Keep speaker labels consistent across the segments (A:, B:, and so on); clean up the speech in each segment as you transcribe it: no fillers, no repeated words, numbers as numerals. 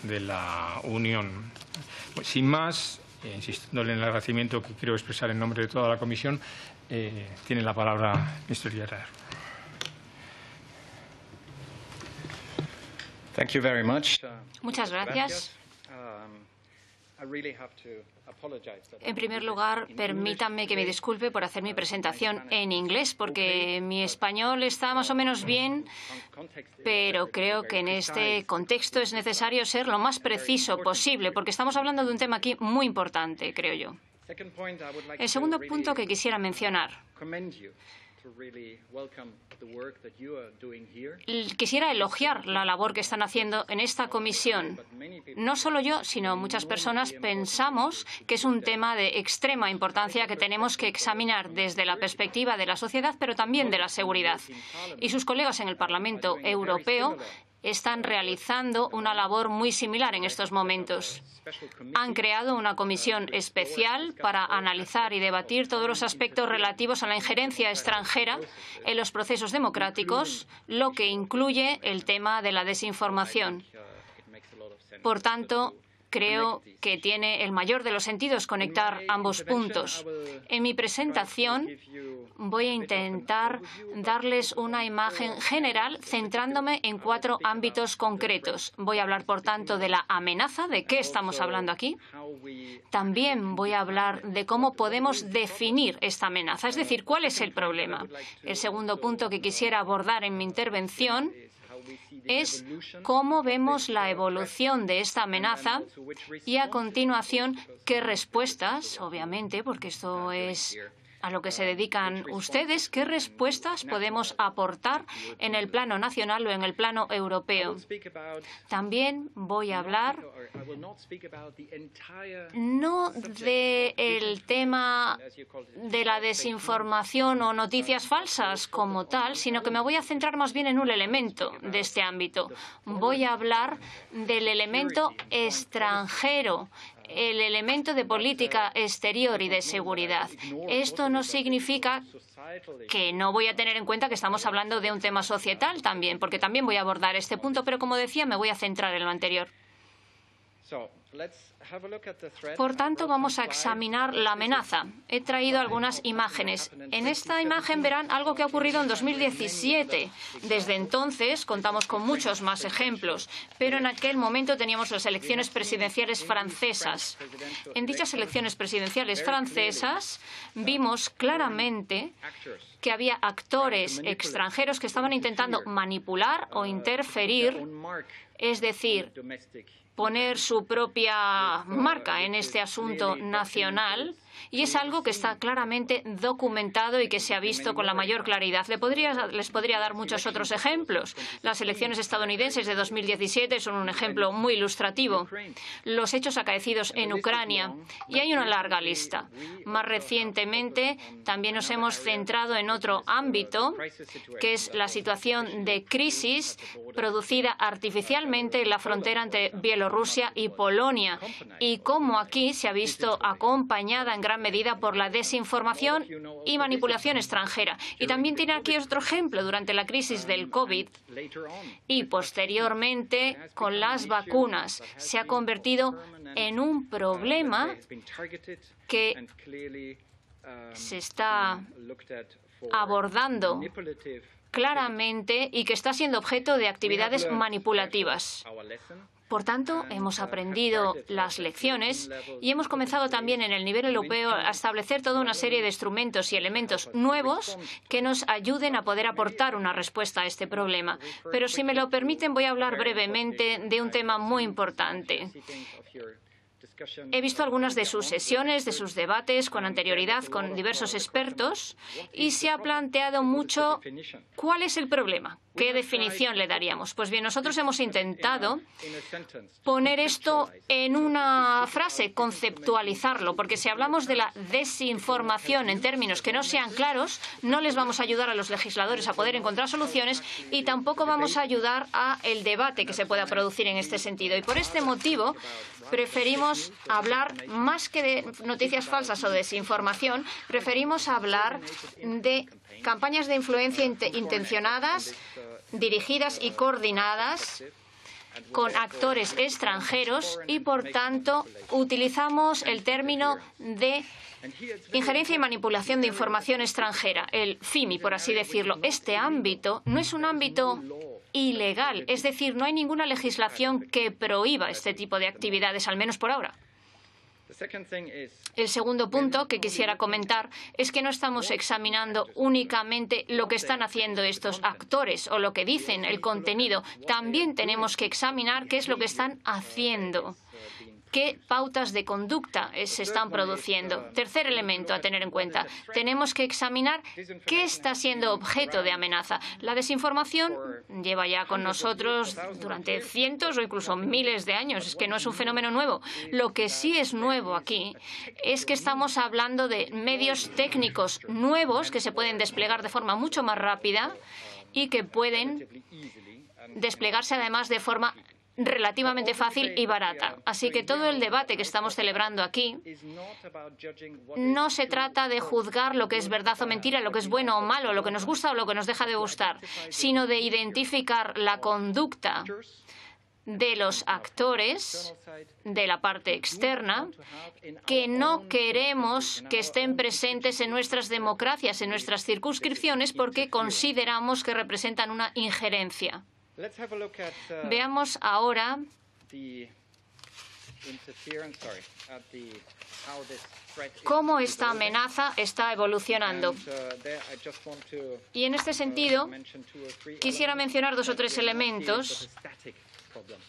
A: de la Unión. Pues, sin más, insistiéndole en el agradecimiento que quiero expresar en nombre de toda la Comisión, tiene la palabra el ministro Yarrar.
B: Muchas gracias. En primer lugar, permítanme que me disculpe por hacer mi presentación en inglés, porque mi español está más o menos bien, pero creo que en este contexto es necesario ser lo más preciso posible, porque estamos hablando de un tema aquí muy importante, creo yo. El segundo punto que quisiera mencionar. Quisiera elogiar la labor que están haciendo en esta comisión. No solo yo, sino muchas personas pensamos que es un tema de extrema importancia que tenemos que examinar desde la perspectiva de la sociedad, pero también de la seguridad. Y sus colegas en el Parlamento Europeo están realizando una labor muy similar en estos momentos. Han creado una comisión especial para analizar y debatir todos los aspectos relativos a la injerencia extranjera en los procesos democráticos, lo que incluye el tema de la desinformación. Por tanto, creo que tiene el mayor de los sentidos conectar ambos puntos. En mi presentación voy a intentar darles una imagen general centrándome en 4 ámbitos concretos. Voy a hablar, por tanto, de la amenaza, de qué estamos hablando aquí. También voy a hablar de cómo podemos definir esta amenaza, es decir, cuál es el problema. El segundo punto que quisiera abordar en mi intervención es cómo vemos la evolución de esta amenaza y, a continuación, qué respuestas, obviamente, porque esto es a lo que se dedican ustedes, qué respuestas podemos aportar en el plano nacional o en el plano europeo. También voy a hablar no del tema de la desinformación o noticias falsas como tal, sino que me voy a centrar más bien en un elemento de este ámbito. Voy a hablar del elemento extranjero, el elemento de política exterior y de seguridad. Esto no significa que no voy a tener en cuenta que estamos hablando de un tema societal también, porque también voy a abordar este punto, pero como decía, me voy a centrar en lo anterior. Por tanto, vamos a examinar la amenaza. He traído algunas imágenes. En esta imagen verán algo que ha ocurrido en 2017. Desde entonces contamos con muchos más ejemplos, pero en aquel momento teníamos las elecciones presidenciales francesas. En dichas elecciones presidenciales francesas vimos claramente que había actores extranjeros que estaban intentando manipular o interferir, es decir, poner su propia marca en este asunto nacional, y es algo que está claramente documentado y que se ha visto con la mayor claridad. Les podría dar muchos otros ejemplos. Las elecciones estadounidenses de 2017 son un ejemplo muy ilustrativo. Los hechos acaecidos en Ucrania. Y hay una larga lista. Más recientemente también nos hemos centrado en otro ámbito, que es la situación de crisis producida artificialmente en la frontera entre Bielorrusia y Polonia, y cómo aquí se ha visto acompañada en gran medida por la desinformación y manipulación extranjera. Y también tiene aquí otro ejemplo durante la crisis del COVID y posteriormente con las vacunas. Se ha convertido en un problema que se está abordando claramente y que está siendo objeto de actividades manipulativas. Por tanto, hemos aprendido las lecciones y hemos comenzado también en el nivel europeo a establecer toda una serie de instrumentos y elementos nuevos que nos ayuden a poder aportar una respuesta a este problema. Pero si me lo permiten, voy a hablar brevemente de un tema muy importante. He visto algunas de sus sesiones, de sus debates con anterioridad con diversos expertos y se ha planteado mucho cuál es el problema, qué definición le daríamos. Pues bien, nosotros hemos intentado poner esto en una frase, conceptualizarlo, porque si hablamos de la desinformación en términos que no sean claros, no les vamos a ayudar a los legisladores a poder encontrar soluciones y tampoco vamos a ayudar a el debate que se pueda producir en este sentido. Y por este motivo preferimos hablar, más que de noticias falsas o desinformación, preferimos hablar de campañas de influencia intencionadas, dirigidas y coordinadas con actores extranjeros y, por tanto, utilizamos el término de injerencia y manipulación de información extranjera, el FIMI, por así decirlo. Este ámbito no es un ámbito ilegal, es decir, no hay ninguna legislación que prohíba este tipo de actividades, al menos por ahora. El segundo punto que quisiera comentar es que no estamos examinando únicamente lo que están haciendo estos actores o lo que dicen, el contenido. También tenemos que examinar qué es lo que están haciendo, qué pautas de conducta se están produciendo. Tercer elemento a tener en cuenta. Tenemos que examinar qué está siendo objeto de amenaza. La desinformación lleva ya con nosotros durante cientos o incluso miles de años. Es que no es un fenómeno nuevo. Lo que sí es nuevo aquí es que estamos hablando de medios técnicos nuevos que se pueden desplegar de forma mucho más rápida y que pueden desplegarse además de forma relativamente fácil y barata. Así que todo el debate que estamos celebrando aquí no se trata de juzgar lo que es verdad o mentira, lo que es bueno o malo, lo que nos gusta o lo que nos deja de gustar, sino de identificar la conducta de los actores de la parte externa que no queremos que estén presentes en nuestras democracias, en nuestras circunscripciones, porque consideramos que representan una injerencia. Veamos ahora cómo esta amenaza está evolucionando. Y en este sentido, quisiera mencionar dos o tres elementos.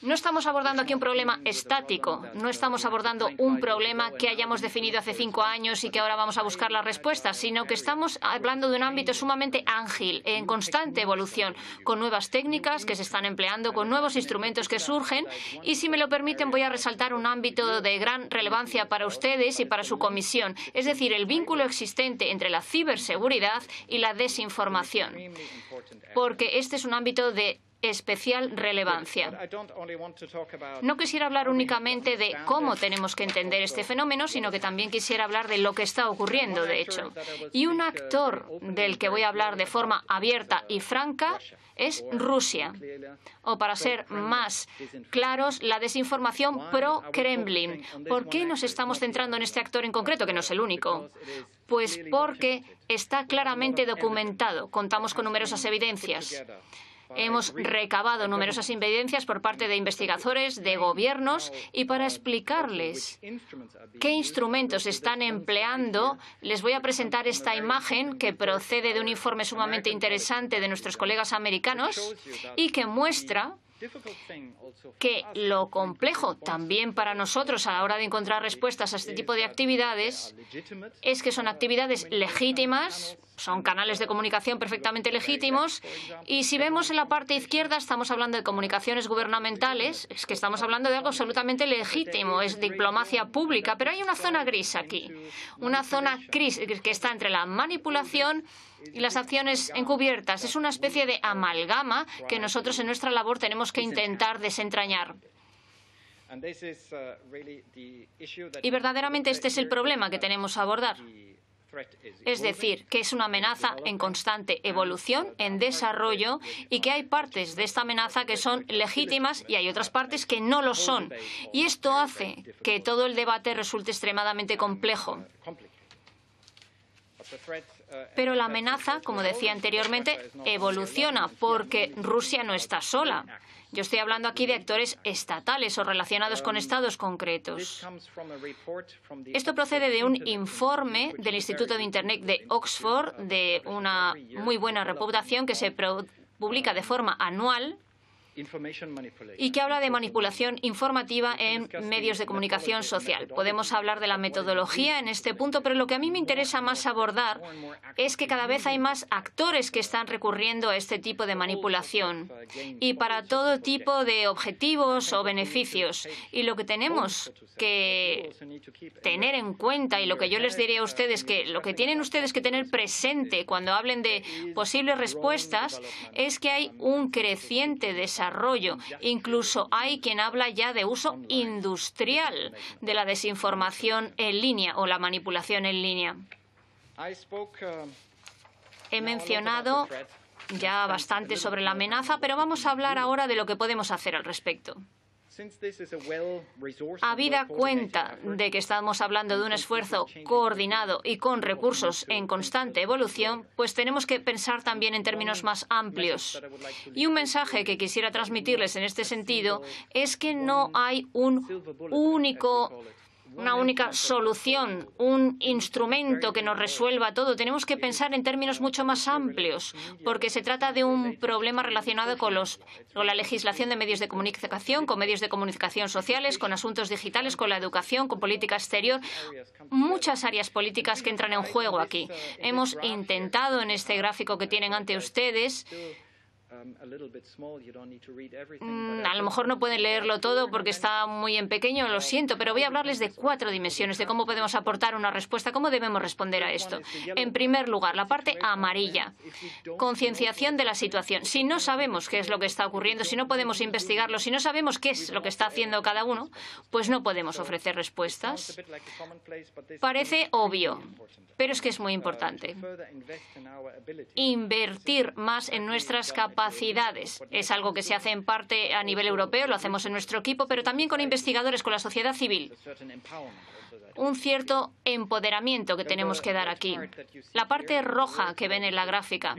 B: No estamos abordando aquí un problema estático, no estamos abordando un problema que hayamos definido hace 5 años y que ahora vamos a buscar la respuesta, sino que estamos hablando de un ámbito sumamente ágil, en constante evolución, con nuevas técnicas que se están empleando, con nuevos instrumentos que surgen. Y si me lo permiten, voy a resaltar un ámbito de gran relevancia para ustedes y para su comisión, es decir, el vínculo existente entre la ciberseguridad y la desinformación, porque este es un ámbito de especial relevancia. No quisiera hablar únicamente de cómo tenemos que entender este fenómeno, sino que también quisiera hablar de lo que está ocurriendo, de hecho. Y un actor del que voy a hablar de forma abierta y franca es Rusia. O, para ser más claros, la desinformación pro-Kremlin. ¿Por qué nos estamos centrando en este actor en concreto, que no es el único? Pues porque está claramente documentado. Contamos con numerosas evidencias. Hemos recabado numerosas evidencias por parte de investigadores, de gobiernos, y para explicarles qué instrumentos están empleando, les voy a presentar esta imagen que procede de un informe sumamente interesante de nuestros colegas americanos y que muestra que lo complejo también para nosotros a la hora de encontrar respuestas a este tipo de actividades es que son actividades legítimas, son canales de comunicación perfectamente legítimos, y si vemos en la parte izquierda estamos hablando de comunicaciones gubernamentales, es que estamos hablando de algo absolutamente legítimo, es diplomacia pública, pero hay una zona gris aquí, una zona gris que está entre la manipulación y las acciones encubiertas. Es una especie de amalgama que nosotros en nuestra labor tenemos que intentar desentrañar. Y verdaderamente este es el problema que tenemos a abordar. Es decir, que es una amenaza en constante evolución, en desarrollo, y que hay partes de esta amenaza que son legítimas y hay otras partes que no lo son. Y esto hace que todo el debate resulte extremadamente complejo. Pero la amenaza, como decía anteriormente, evoluciona porque Rusia no está sola. Yo estoy hablando aquí de actores estatales o relacionados con estados concretos. Esto procede de un informe del Instituto de Internet de Oxford, de una muy buena reputación que se publica de forma anual y que habla de manipulación informativa en medios de comunicación social. Podemos hablar de la metodología en este punto, pero lo que a mí me interesa más abordar es que cada vez hay más actores que están recurriendo a este tipo de manipulación y para todo tipo de objetivos o beneficios. Y lo que tenemos que tener en cuenta, y lo que yo les diré a ustedes, que lo que tienen ustedes que tener presente cuando hablen de posibles respuestas, es que hay un creciente desarrollo. Incluso hay quien habla ya de uso industrial de la desinformación en línea o la manipulación en línea. He mencionado ya bastante sobre la amenaza, pero vamos a hablar ahora de lo que podemos hacer al respecto. Habida cuenta de que estamos hablando de un esfuerzo coordinado y con recursos en constante evolución, pues tenemos que pensar también en términos más amplios. Y un mensaje que quisiera transmitirles en este sentido es que no hay una única solución, un instrumento que nos resuelva todo. Tenemos que pensar en términos mucho más amplios, porque se trata de un problema relacionado con la legislación de medios de comunicación, con medios de comunicación sociales, con asuntos digitales, con la educación, con política exterior. Muchas áreas políticas que entran en juego aquí. Hemos intentado en este gráfico que tienen ante ustedes. A lo mejor no pueden leerlo todo porque está muy en pequeño, lo siento, pero voy a hablarles de 4 dimensiones de cómo podemos aportar una respuesta, cómo debemos responder a esto. En primer lugar, la parte amarilla, concienciación de la situación. Si no sabemos qué es lo que está ocurriendo, si no podemos investigarlo, si no sabemos qué es lo que está haciendo cada uno, pues no podemos ofrecer respuestas. Parece obvio, pero es que es muy importante. Invertir más en nuestras capacidades. Es algo que se hace en parte a nivel europeo, lo hacemos en nuestro equipo, pero también con investigadores, con la sociedad civil. Un cierto empoderamiento que tenemos que dar aquí. La parte roja que ven en la gráfica.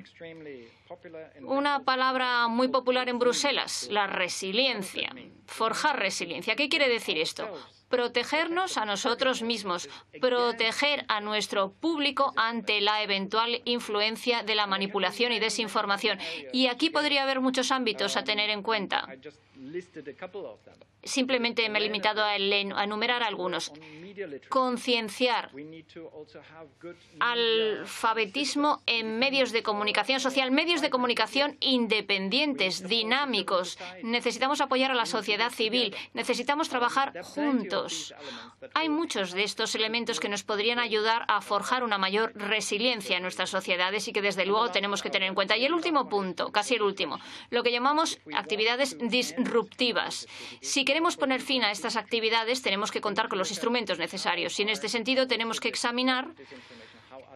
B: Una palabra muy popular en Bruselas, la resiliencia. Forjar resiliencia. ¿Qué quiere decir esto? Protegernos a nosotros mismos, proteger a nuestro público ante la eventual influencia de la manipulación y desinformación. Y aquí podría haber muchos ámbitos a tener en cuenta. Simplemente me he limitado a enumerar algunos. Concienciar, alfabetismo en medios de comunicación social, medios de comunicación independientes, dinámicos. Necesitamos apoyar a la sociedad civil, necesitamos trabajar juntos. Hay muchos de estos elementos que nos podrían ayudar a forjar una mayor resiliencia en nuestras sociedades y que desde luego tenemos que tener en cuenta. Y el último punto, casi el último, lo que llamamos actividades disruptivas. Si queremos poner fin a estas actividades, tenemos que contar con los instrumentos necesarios. Y en este sentido tenemos que examinar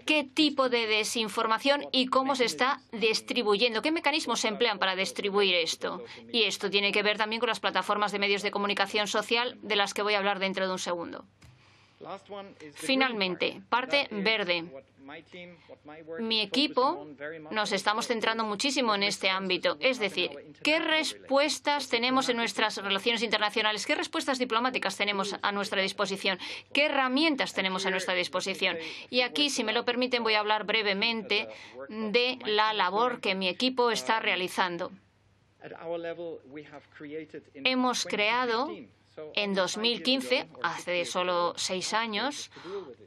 B: qué tipo de desinformación y cómo se está distribuyendo, qué mecanismos se emplean para distribuir esto. Y esto tiene que ver también con las plataformas de medios de comunicación social, de las que voy a hablar dentro de un segundo. Finalmente, parte verde. Mi equipo nos estamos centrando muchísimo en este ámbito. Es decir, ¿qué respuestas tenemos en nuestras relaciones internacionales? ¿Qué respuestas diplomáticas tenemos a nuestra disposición? ¿Qué herramientas tenemos a nuestra disposición? Y aquí, si me lo permiten, voy a hablar brevemente de la labor que mi equipo está realizando. Hemos creado en 2015, hace solo 6 años,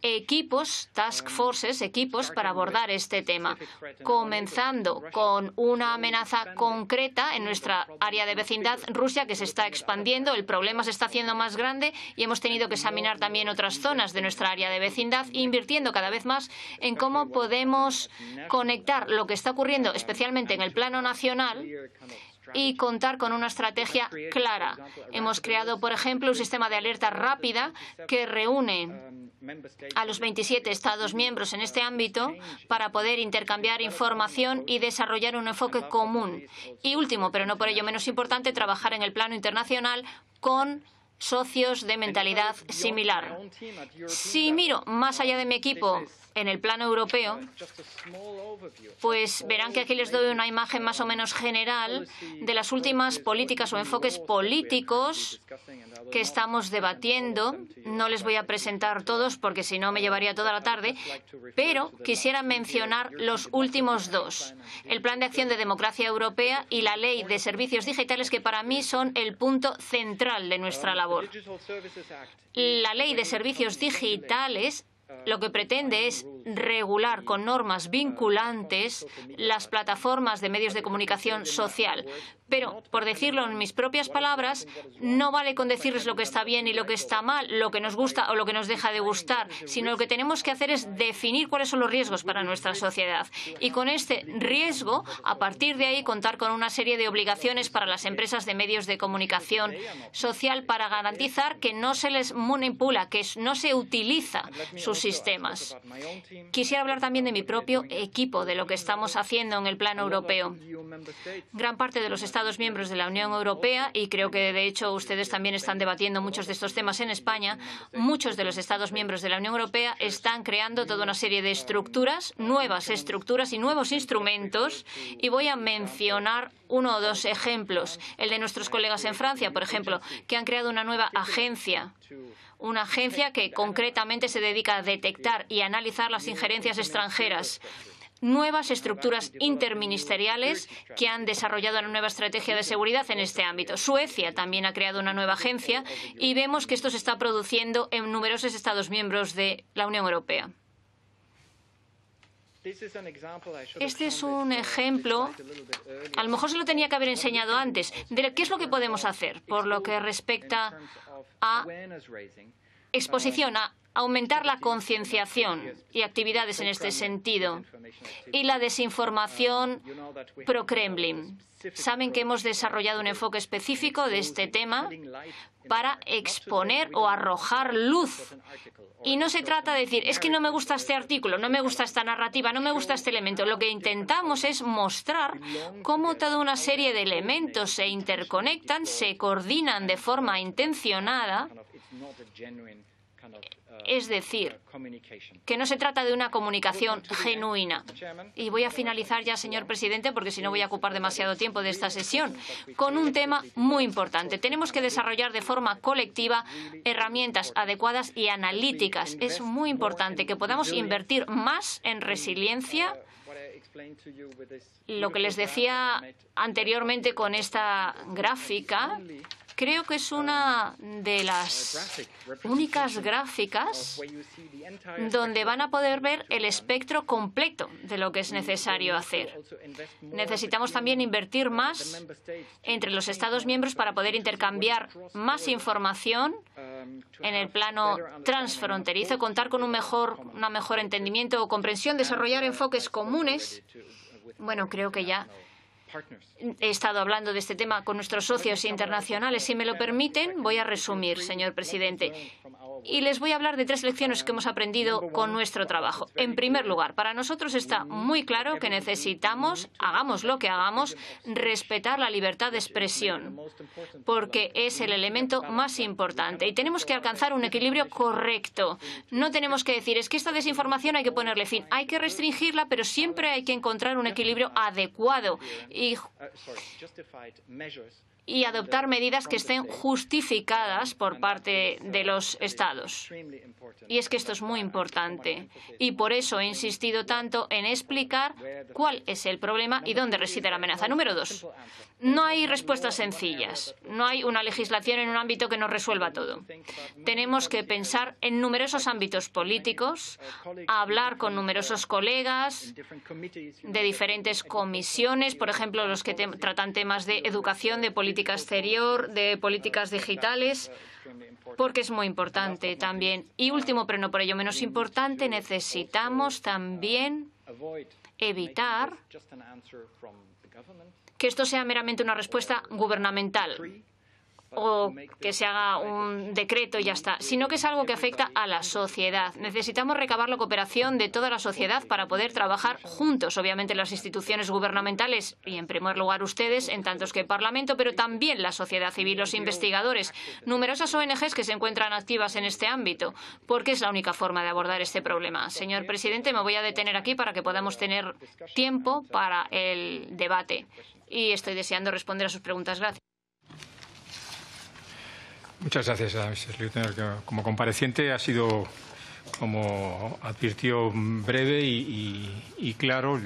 B: equipos, task forces, equipos para abordar este tema, comenzando con una amenaza concreta en nuestra área de vecindad, Rusia, que se está expandiendo, el problema se está haciendo más grande y hemos tenido que examinar también otras zonas de nuestra área de vecindad, invirtiendo cada vez más en cómo podemos conectar lo que está ocurriendo, especialmente en el plano nacional, y contar con una estrategia clara. Hemos creado, por ejemplo, un sistema de alerta rápida que reúne a los 27 Estados miembros en este ámbito para poder intercambiar información y desarrollar un enfoque común. Y último, pero no por ello menos importante, trabajar en el plano internacional con socios de mentalidad similar. Si miro más allá de mi equipo en el plano europeo, pues verán que aquí les doy una imagen más o menos general de las últimas políticas o enfoques políticos que estamos debatiendo. No les voy a presentar todos porque si no me llevaría toda la tarde, pero quisiera mencionar los últimos 2. El Plan de Acción de Democracia Europea y la Ley de Servicios Digitales, que para mí son el punto central de nuestra labor. La Ley de Servicios Digitales lo que pretende es regular con normas vinculantes las plataformas de medios de comunicación social. Pero, por decirlo en mis propias palabras, no vale con decirles lo que está bien y lo que está mal, lo que nos gusta o lo que nos deja de gustar, sino lo que tenemos que hacer es definir cuáles son los riesgos para nuestra sociedad. Y con este riesgo, a partir de ahí, contar con una serie de obligaciones para las empresas de medios de comunicación social para garantizar que no se les manipula, que no se utiliza sus sistemas. Quisiera hablar también de mi propio equipo, de lo que estamos haciendo en el plano europeo. Gran parte de los Estados miembros de la Unión Europea, y creo que de hecho ustedes también están debatiendo muchos de estos temas en España, muchos de los Estados miembros de la Unión Europea están creando toda una serie de estructuras, nuevas estructuras y nuevos instrumentos, y voy a mencionar uno o dos ejemplos. El de nuestros colegas en Francia, por ejemplo, que han creado una nueva agencia. Una agencia que concretamente se dedica a detectar y analizar las injerencias extranjeras. Nuevas estructuras interministeriales que han desarrollado una nueva estrategia de seguridad en este ámbito. Suecia también ha creado una nueva agencia y vemos que esto se está produciendo en numerosos Estados miembros de la Unión Europea. Este es un ejemplo, a lo mejor se lo tenía que haber enseñado antes, de qué es lo que podemos hacer por lo que respecta a exposición, a aumentar la concienciación y actividades en este sentido, y la desinformación pro-Kremlin. Saben que hemos desarrollado un enfoque específico de este tema para exponer o arrojar luz. Y no se trata de decir, es que no me gusta este artículo, no me gusta esta narrativa, no me gusta este elemento. Lo que intentamos es mostrar cómo toda una serie de elementos se interconectan, se coordinan de forma intencionada. Es decir, que no se trata de una comunicación genuina. Y voy a finalizar ya, señor presidente, porque si no voy a ocupar demasiado tiempo de esta sesión, con un tema muy importante. Tenemos que desarrollar de forma colectiva herramientas adecuadas y analíticas. Es muy importante que podamos invertir más en resiliencia. Lo que les decía anteriormente con esta gráfica, creo que es una de las únicas gráficas donde van a poder ver el espectro completo de lo que es necesario hacer. Necesitamos también invertir más entre los Estados miembros para poder intercambiar más información en el plano transfronterizo, contar con un mejor entendimiento o comprensión, desarrollar enfoques comunes. Bueno, creo que ya he estado hablando de este tema con nuestros socios internacionales. Si me lo permiten, voy a resumir, señor presidente. Y les voy a hablar de 3 lecciones que hemos aprendido con nuestro trabajo. En primer lugar, para nosotros está muy claro que necesitamos, hagamos lo que hagamos, respetar la libertad de expresión, porque es el elemento más importante. Y tenemos que alcanzar un equilibrio correcto. No tenemos que decir, es que esta desinformación hay que ponerle fin. Hay que restringirla, pero siempre hay que encontrar un equilibrio adecuado y adoptar medidas que estén justificadas por parte de los Estados. Y es que esto es muy importante. Y por eso he insistido tanto en explicar cuál es el problema y dónde reside la amenaza. Número 2. No hay respuestas sencillas. No hay una legislación en un ámbito que nos resuelva todo. Tenemos que pensar en numerosos ámbitos políticos, hablar con numerosos colegas de diferentes comisiones, por ejemplo, los que tratan temas de educación, de política exterior, de políticas digitales, porque es muy importante también. Y último, pero no por ello menos importante, necesitamos también evitar que esto sea meramente una respuesta gubernamental o que se haga un decreto y ya está, sino que es algo que afecta a la sociedad. Necesitamos recabar la cooperación de toda la sociedad para poder trabajar juntos, obviamente las instituciones gubernamentales y, en primer lugar, ustedes, en tantos que Parlamento, pero también la sociedad civil, los investigadores, numerosas ONGs que se encuentran activas en este ámbito, porque es la única forma de abordar este problema. Señor presidente, me voy a detener aquí para que podamos tener tiempo para el debate y estoy deseando responder a sus preguntas. Gracias.
A: Muchas gracias a Mr. Lieutenant. Como compareciente ha sido, como advirtió, breve y claro.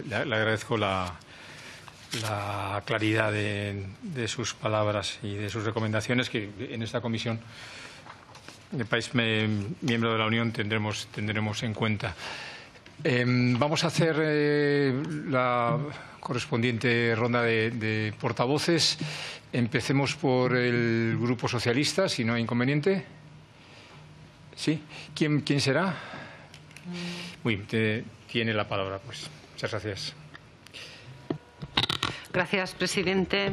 A: Le agradezco la claridad de sus palabras y de sus recomendaciones que en esta comisión, el país miembro de la Unión, tendremos en cuenta. Vamos a hacer la correspondiente ronda de portavoces. Empecemos por el Grupo Socialista, si no hay inconveniente. ¿Sí? ¿Quién será? Muy bien, tiene la palabra, pues. Muchas gracias.
C: Gracias, presidente.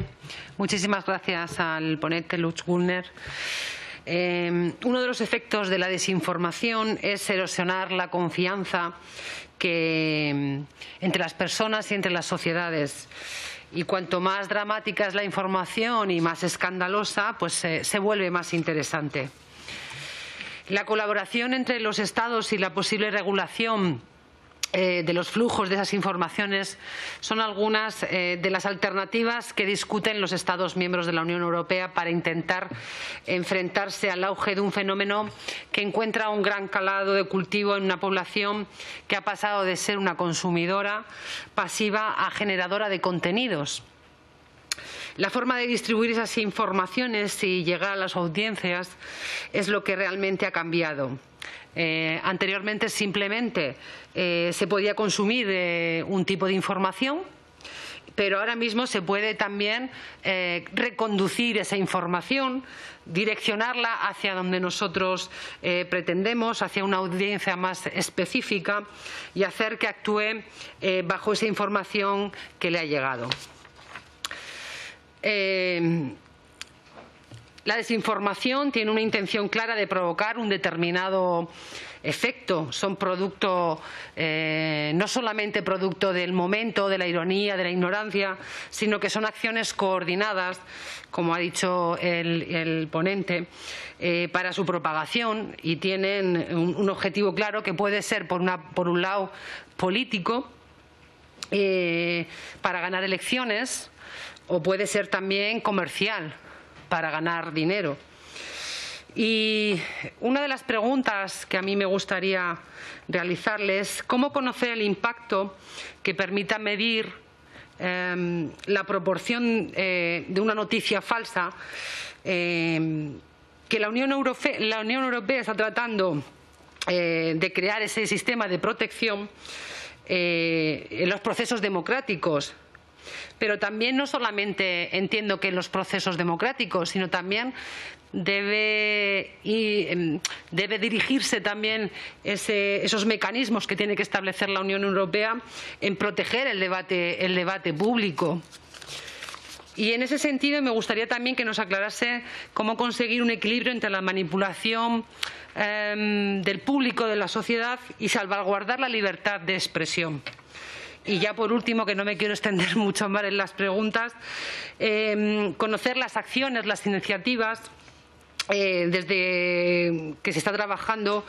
C: Muchísimas gracias al ponente Lutz Günther. Uno de los efectos de la desinformación es erosionar la confianza entre las personas y entre las sociedades. Y cuanto más dramática es la información y más escandalosa, pues se vuelve más interesante. La colaboración entre los Estados y la posible regulación de los flujos de esas informaciones son algunas de las alternativas que discuten los Estados miembros de la Unión Europea para intentar enfrentarse al auge de un fenómeno que encuentra un gran calado de cultivo en una población que ha pasado de ser una consumidora pasiva a generadora de contenidos. La forma de distribuir esas informaciones y llegar a las audiencias es lo que realmente ha cambiado. Anteriormente simplemente se podía consumir un tipo de información, pero ahora mismo se puede también reconducir esa información, direccionarla hacia donde nosotros pretendemos, hacia una audiencia más específica y hacer que actúe bajo esa información que le ha llegado. La desinformación tiene una intención clara de provocar un determinado efecto. Son producto, no solamente producto del momento, de la ironía, de la ignorancia, sino que son acciones coordinadas, como ha dicho el ponente, para su propagación y tienen un objetivo claro que puede ser, por un lado, político, para ganar elecciones, o puede ser también comercial, para ganar dinero. Y una de las preguntas que a mí me gustaría realizarles es ¿cómo conocer el impacto que permita medir la proporción de una noticia falsa que la Unión Europea está tratando de crear ese sistema de protección en los procesos democráticos? Pero también no solamente entiendo que en los procesos democráticos, sino también debe dirigirse también esos mecanismos que tiene que establecer la Unión Europea en proteger el debate público. Y en ese sentido me gustaría también que nos aclarase cómo conseguir un equilibrio entre la manipulación del público, de la sociedad, y salvaguardar la libertad de expresión. Y ya por último, que no me quiero extender mucho más en las preguntas, conocer las acciones, las iniciativas desde que se está trabajando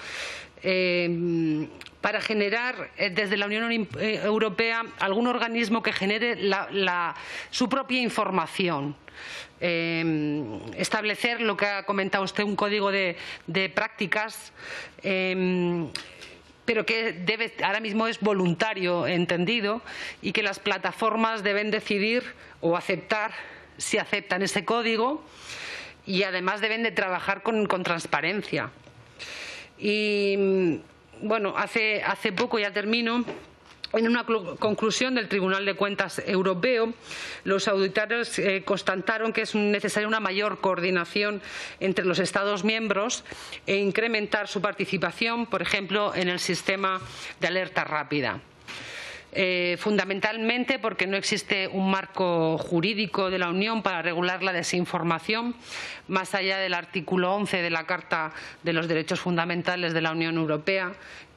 C: para generar desde la Unión Europea algún organismo que genere su propia información. Establecer lo que ha comentado usted, un código de prácticas, pero que ahora mismo es voluntario, entendido, y que las plataformas deben decidir o aceptar si aceptan ese código, y además deben de trabajar con transparencia. Y bueno, hace poco, ya termino, en una conclusión del Tribunal de Cuentas Europeo, los auditores constataron que es necesaria una mayor coordinación entre los Estados miembros e incrementar su participación, por ejemplo, en el sistema de alerta rápida. Fundamentalmente porque no existe un marco jurídico de la Unión para regular la desinformación, más allá del artículo 11 de la Carta de los Derechos Fundamentales de la Unión Europea,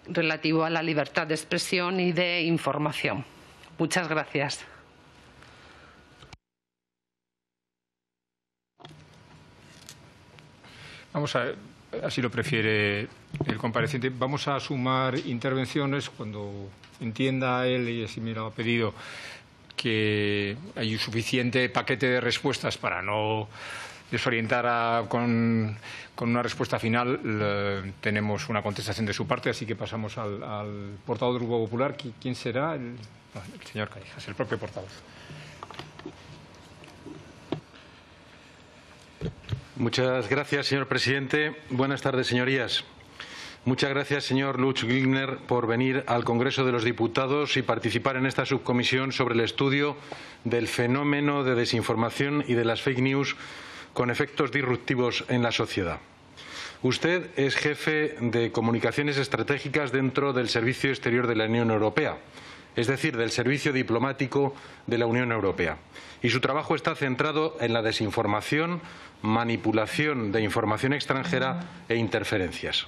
C: relativo a la libertad de expresión y de información. Muchas gracias.
A: Vamos a ver, así lo prefiere el compareciente. Vamos a sumar intervenciones cuando entienda él, y así me lo ha pedido, que hay un suficiente paquete de respuestas para no desorientar con una respuesta final. Tenemos una contestación de su parte, así que pasamos al portavoz del Grupo Popular. ¿Quién será? El señor Callejas, el propio portavoz.
D: Muchas gracias, señor presidente. Buenas tardes, señorías. Muchas gracias, señor Lutz Glingner, por venir al Congreso de los Diputados y participar en esta subcomisión sobre el estudio del fenómeno de desinformación y de las fake news con efectos disruptivos en la sociedad. Usted es jefe de comunicaciones estratégicas dentro del Servicio Exterior de la Unión Europea. es decir, del servicio diplomático de la Unión Europea. Y su trabajo está centrado en la desinformación, manipulación de información extranjera e interferencias.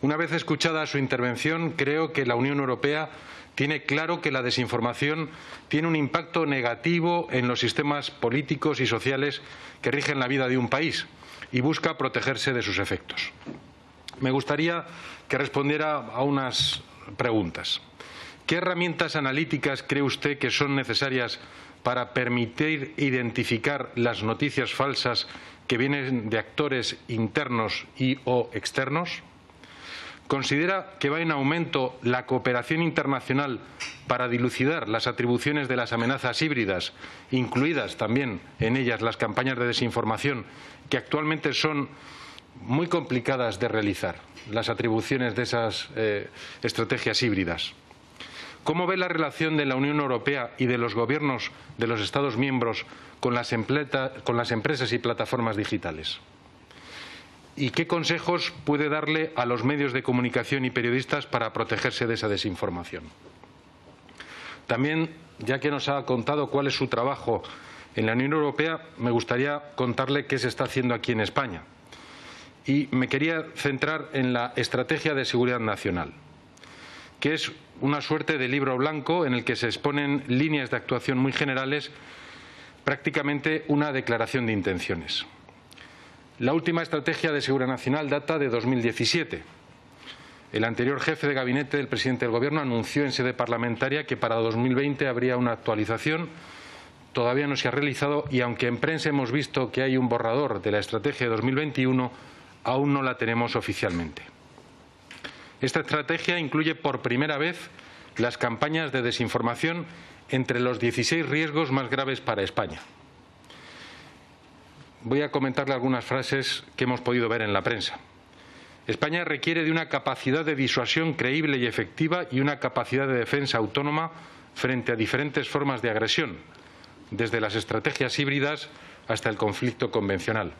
D: Una vez escuchada su intervención, creo que la Unión Europea tiene claro que la desinformación tiene un impacto negativo en los sistemas políticos y sociales que rigen la vida de un país y busca protegerse de sus efectos. Me gustaría que respondiera a unas preguntas. ¿Qué herramientas analíticas cree usted que son necesarias para permitir identificar las noticias falsas que vienen de actores internos y o externos? ¿Considera que va en aumento la cooperación internacional para dilucidar las atribuciones de las amenazas híbridas, incluidas también en ellas las campañas de desinformación, que actualmente son muy complicadas de realizar, las atribuciones de esas estrategias híbridas? ¿Cómo ve la relación de la Unión Europea y de los gobiernos de los Estados miembros con las empresas y plataformas digitales? ¿Y qué consejos puede darle a los medios de comunicación y periodistas para protegerse de esa desinformación? También, ya que nos ha contado cuál es su trabajo en la Unión Europea, me gustaría contarle qué se está haciendo aquí en España. Y me quería centrar en la Estrategia de Seguridad Nacional, que es una suerte de libro blanco en el que se exponen líneas de actuación muy generales, prácticamente una declaración de intenciones. La última Estrategia de Seguridad Nacional data de 2017. El anterior jefe de gabinete del presidente del Gobierno anunció en sede parlamentaria que para 2020 habría una actualización. Todavía no se ha realizado y, aunque en prensa hemos visto que hay un borrador de la Estrategia de 2021, aún no la tenemos oficialmente. Esta estrategia incluye por primera vez las campañas de desinformación entre los 16 riesgos más graves para España. Voy a comentarle algunas frases que hemos podido ver en la prensa. España requiere de una capacidad de disuasión creíble y efectiva y una capacidad de defensa autónoma frente a diferentes formas de agresión, desde las estrategias híbridas hasta el conflicto convencional.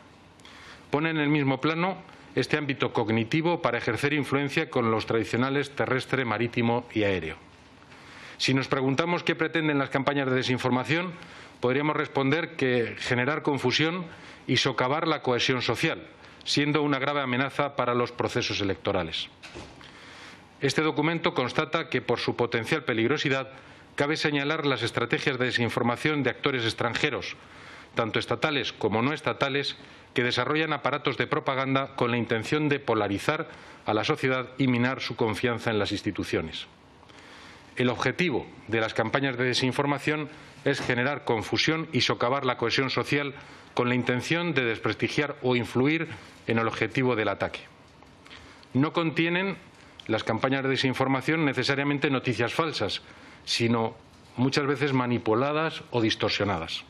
D: Pone en el mismo plano este ámbito cognitivo para ejercer influencia con los tradicionales terrestre, marítimo y aéreo. Si nos preguntamos qué pretenden las campañas de desinformación, podríamos responder que generar confusión y socavar la cohesión social, siendo una grave amenaza para los procesos electorales. Este documento constata que, por su potencial peligrosidad, cabe señalar las estrategias de desinformación de actores extranjeros, tanto estatales como no estatales, que desarrollan aparatos de propaganda con la intención de polarizar a la sociedad y minar su confianza en las instituciones. El objetivo de las campañas de desinformación es generar confusión y socavar la cohesión social con la intención de desprestigiar o influir en el objetivo del ataque. No contienen las campañas de desinformación necesariamente noticias falsas, sino muchas veces manipuladas o distorsionadas.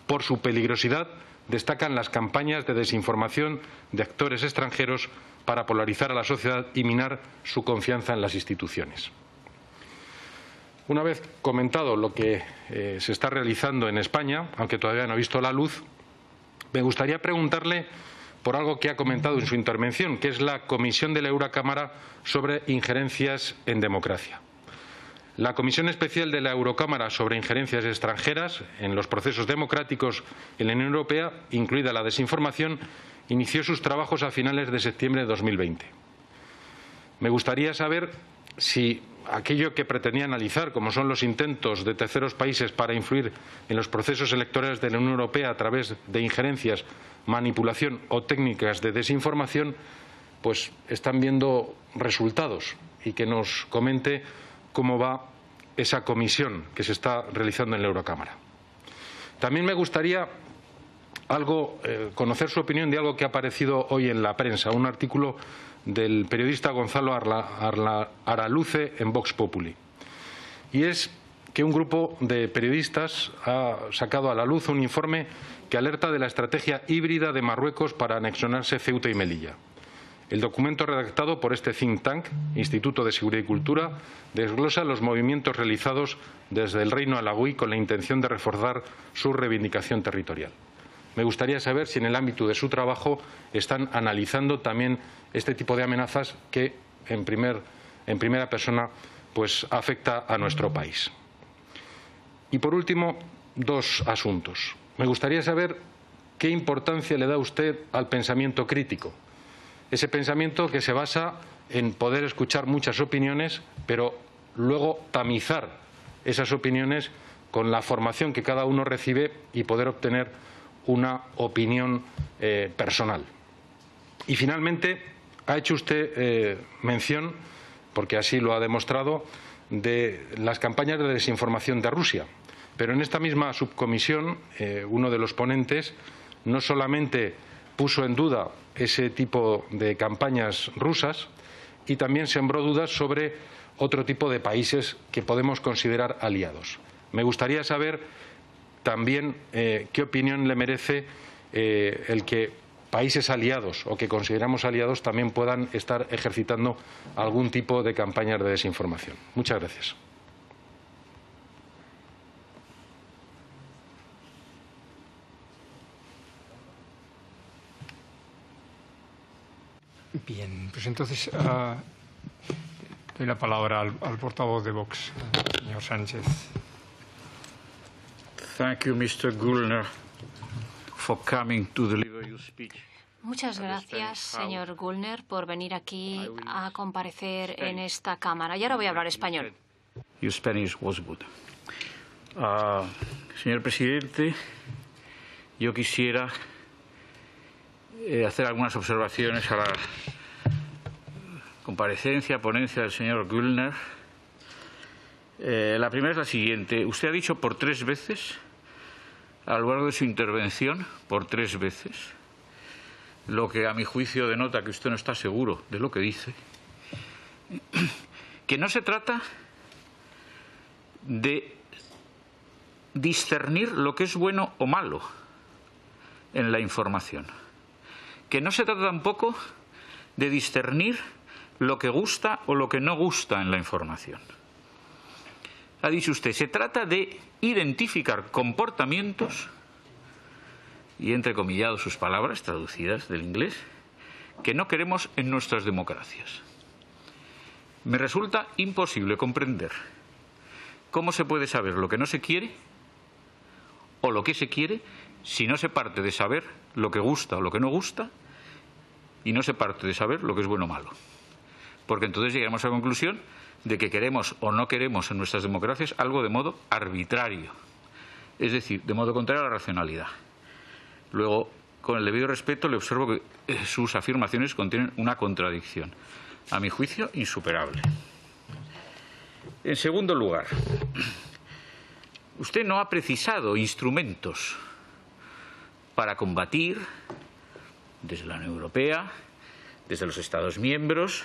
D: Por su peligrosidad, destacan las campañas de desinformación de actores extranjeros para polarizar a la sociedad y minar su confianza en las instituciones. Una vez comentado lo que se está realizando en España, aunque todavía no ha visto la luz, me gustaría preguntarle por algo que ha comentado en su intervención, que es la Comisión de la Eurocámara sobre injerencias en democracia. La Comisión Especial de la Eurocámara sobre injerencias extranjeras en los procesos democráticos en la Unión Europea, incluida la desinformación, inició sus trabajos a finales de septiembre de 2020. Me gustaría saber si aquello que pretendía analizar, como son los intentos de terceros países para influir en los procesos electorales de la Unión Europea a través de injerencias, manipulación o técnicas de desinformación, pues están viendo resultados, y que nos comente cómo va esa comisión que se está realizando en la Eurocámara. También me gustaría conocer su opinión de algo que ha aparecido hoy en la prensa, un artículo del periodista Gonzalo Araluce en Vox Populi. Y es que un grupo de periodistas ha sacado a la luz un informe que alerta de la estrategia híbrida de Marruecos para anexionarse Ceuta y Melilla. El documento redactado por este think tank, Instituto de Seguridad y Cultura, desglosa los movimientos realizados desde el Reino Alagüí con la intención de reforzar su reivindicación territorial. Me gustaría saber si en el ámbito de su trabajo están analizando también este tipo de amenazas que en primera persona pues afecta a nuestro país. Y por último, dos asuntos. Me gustaría saber qué importancia le da usted al pensamiento crítico. Ese pensamiento que se basa en poder escuchar muchas opiniones, pero luego tamizar esas opiniones con la formación que cada uno recibe y poder obtener una opinión personal. Y finalmente, ha hecho usted mención, porque así lo ha demostrado, de las campañas de desinformación de Rusia. Pero en esta misma subcomisión, uno de los ponentes no solamente puso en duda ese tipo de campañas rusas, y también sembró dudas sobre otro tipo de países que podemos considerar aliados. Me gustaría saber también qué opinión le merece el que países aliados o que consideramos aliados también puedan estar ejercitando algún tipo de campañas de desinformación. Muchas gracias.
A: Bien, pues entonces doy la palabra al portavoz de Vox, señor Sánchez.
E: Thank you, Mr. Güllner, for coming to deliver your speech.
B: Muchas gracias, señor Güllner, por venir aquí a comparecer en esta Cámara. Y ahora voy a hablar español.
E: Your Spanish was good. Señor presidente, yo quisiera hacer algunas observaciones a la ponencia del señor Güllner. La primera es la siguiente. Usted ha dicho por 3 veces, a lo largo de su intervención, por 3 veces, lo que a mi juicio denota que usted no está seguro de lo que dice, que no se trata de discernir lo que es bueno o malo en la información, que no se trata tampoco de discernir lo que gusta o lo que no gusta en la información. Ha dicho usted, se trata de identificar comportamientos, y entrecomillado sus palabras traducidas del inglés, que no queremos en nuestras democracias. Me resulta imposible comprender cómo se puede saber lo que no se quiere o lo que se quiere si no se parte de saber lo que gusta o lo que no gusta y no se parte de saber lo que es bueno o malo. Porque entonces llegaremos a la conclusión de que queremos o no queremos en nuestras democracias algo de modo arbitrario, es decir, de modo contrario a la racionalidad. Luego, con el debido respeto, le observo que sus afirmaciones contienen una contradicción, a mi juicio, insuperable. En segundo lugar, usted no ha precisado instrumentos para combatir, desde la Unión Europea, desde los Estados miembros,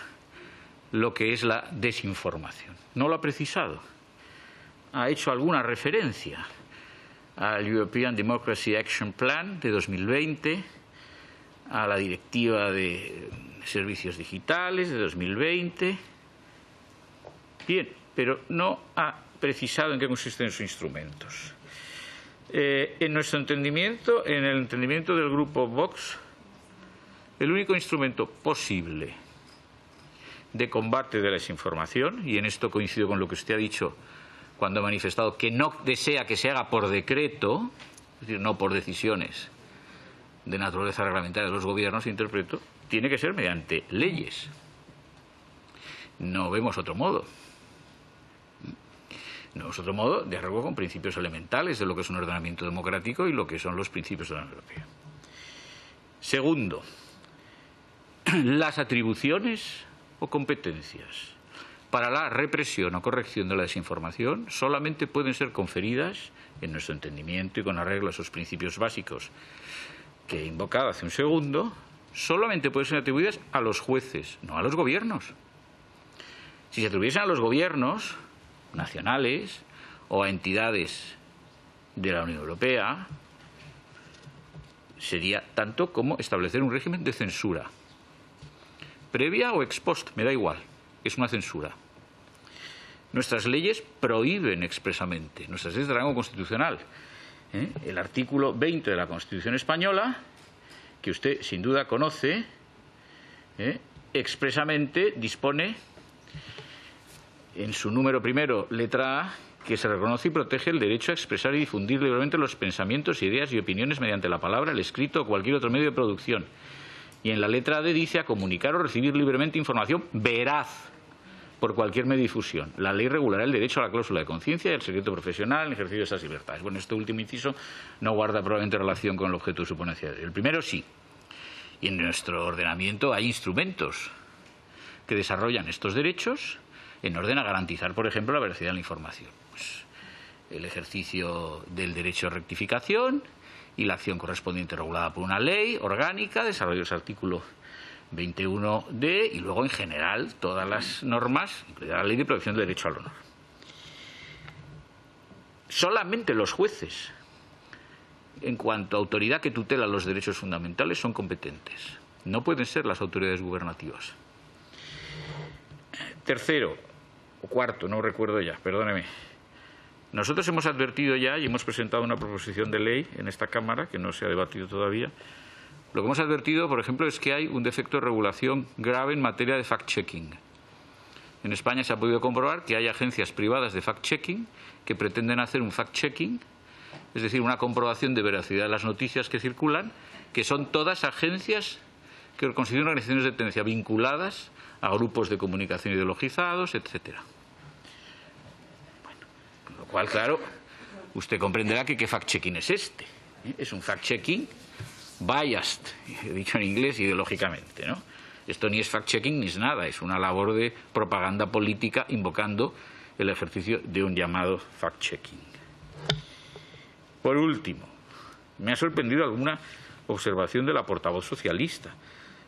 E: lo que es la desinformación. No lo ha precisado. Ha hecho alguna referencia al European Democracy Action Plan de 2020, a la Directiva de Servicios Digitales de 2020. Bien, pero no ha precisado en qué consisten esos instrumentos. En nuestro entendimiento, en el entendimiento del Grupo Vox, el único instrumento posible de combate de la desinformación, y en esto coincido con lo que usted ha dicho cuando ha manifestado que no desea que se haga por decreto, es decir, no por decisiones de naturaleza reglamentaria de los gobiernos, interpreto, tiene que ser mediante leyes. No vemos otro modo. No vemos otro modo de arreglo con principios elementales de lo que es un ordenamiento democrático y lo que son los principios de la Unión Europea. Segundo, las atribuciones o competencias para la represión o corrección de la desinformación solamente pueden ser conferidas, en nuestro entendimiento y con arreglo a esos principios básicos que he invocado hace un segundo, solamente pueden ser atribuidas a los jueces, no a los gobiernos. Si se atribuyesen a los gobiernos nacionales o a entidades de la Unión Europea, sería tanto como establecer un régimen de censura, previa o ex post, me da igual, es una censura. Nuestras leyes prohíben expresamente, nuestras leyes de rango constitucional. El artículo 20 de la Constitución española, que usted sin duda conoce, expresamente dispone en su número primero, letra A, que se reconoce y protege el derecho a expresar y difundir libremente los pensamientos, ideas y opiniones mediante la palabra, el escrito o cualquier otro medio de producción. Y en la letra D dice a comunicar o recibir libremente información veraz por cualquier medio de difusión. La ley regulará el derecho a la cláusula de conciencia y al secreto profesional en el ejercicio de esas libertades. Bueno, este último inciso no guarda probablemente relación con el objeto de su ponencia. El primero sí. Y en nuestro ordenamiento hay instrumentos que desarrollan estos derechos en orden a garantizar, por ejemplo, la veracidad de la información. Pues, el ejercicio del derecho de rectificación y la acción correspondiente regulada por una ley orgánica, desarrollo ese artículo 21D, y luego, en general, todas las normas, incluida la Ley de Protección del Derecho al Honor. Solamente los jueces, en cuanto a autoridad que tutela los derechos fundamentales, son competentes. No pueden ser las autoridades gubernativas. Tercero, o cuarto, no recuerdo ya, perdóneme. Nosotros hemos advertido ya y hemos presentado una proposición de ley en esta Cámara, que no se ha debatido todavía. Lo que hemos advertido, por ejemplo, es que hay un defecto de regulación grave en materia de fact-checking. En España se ha podido comprobar que hay agencias privadas de fact-checking que pretenden hacer un fact-checking, es decir, una comprobación de veracidad de las noticias que circulan, que son todas agencias que consideran organizaciones de tendencia vinculadas a grupos de comunicación ideologizados, etcétera. Bueno, con lo cual, claro, usted comprenderá que qué fact-checking es este. Es un fact-checking biased, he dicho en inglés, ideológicamente, ¿no? Esto ni es fact-checking ni es nada, es una labor de propaganda política invocando el ejercicio de un llamado fact-checking. Por último, me ha sorprendido alguna observación de la portavoz socialista,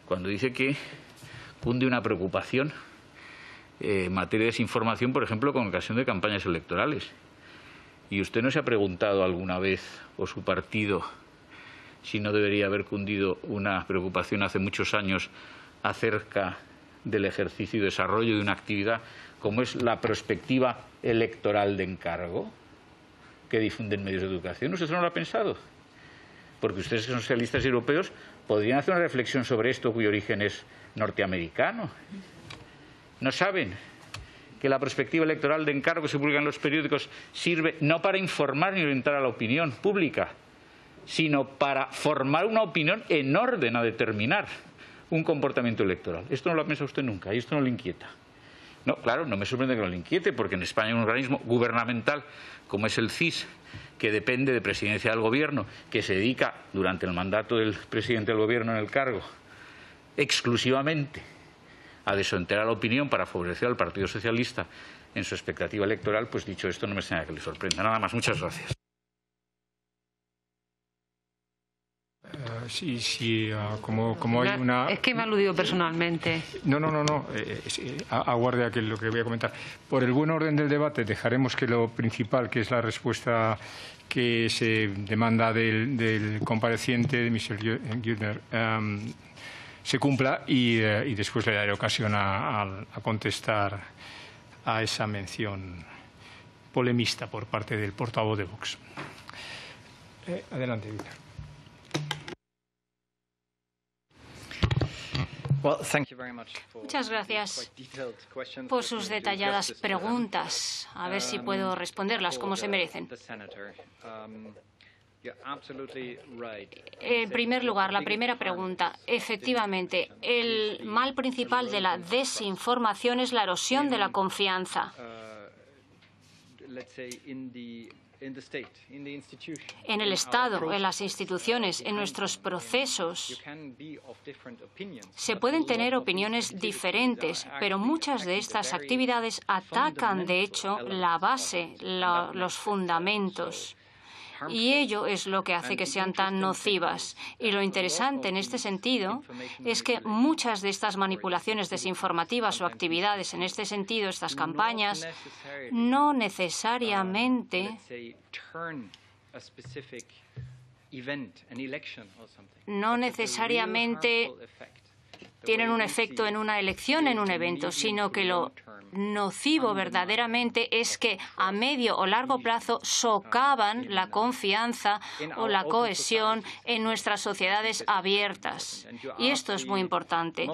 E: cuando dice que cunde una preocupación en materia de desinformación, por ejemplo, con ocasión de campañas electorales. ¿Y usted no se ha preguntado alguna vez, o su partido, si no debería haber cundido una preocupación hace muchos años acerca del ejercicio y desarrollo de una actividad como es la prospectiva electoral de encargo que difunden medios de educación? ¿Usted no lo ha pensado? Porque ustedes, que son socialistas europeos, podrían hacer una reflexión sobre esto, cuyo origen es norteamericano. ¿No saben que la prospectiva electoral de encargo que se publica en los periódicos sirve no para informar ni orientar a la opinión pública, sino para formar una opinión en orden a determinar un comportamiento electoral? Esto no lo ha pensado usted nunca y esto no le inquieta. No, claro, no me sorprende que no le inquiete, porque en España hay un organismo gubernamental como es el CIS, que depende de Presidencia del Gobierno, que se dedica durante el mandato del presidente del Gobierno en el cargo exclusivamente a desorientar a la opinión para favorecer al Partido Socialista en su expectativa electoral. Pues dicho esto, no me extraña que le sorprenda. Nada más. Muchas gracias.
A: Sí, como hay una...
C: Es que me ha aludido personalmente.
A: No. Aguarde a que lo que voy a comentar. Por el buen orden del debate, dejaremos que lo principal, que es la respuesta que se demanda del compareciente, de Mr. Gürner, se cumpla y después le daré ocasión a contestar a esa mención polemista por parte del portavoz de Vox. Adelante, Víctor.
B: Muchas gracias por sus detalladas preguntas. A ver si puedo responderlas como se merecen. En primer lugar, la primera pregunta. Efectivamente, el mal principal de la desinformación es la erosión de la confianza. En el Estado, en las instituciones, en nuestros procesos, se pueden tener opiniones diferentes, pero muchas de estas actividades atacan, de hecho, la base, los fundamentos. Y ello es lo que hace que sean tan nocivas. Y lo interesante en este sentido es que muchas de estas manipulaciones desinformativas o actividades en este sentido, estas campañas, no necesariamente tienen un efecto en una elección, en un evento, sino que lo nocivo verdaderamente es que a medio o largo plazo socavan la confianza o la cohesión en nuestras sociedades abiertas. Y esto es muy importante.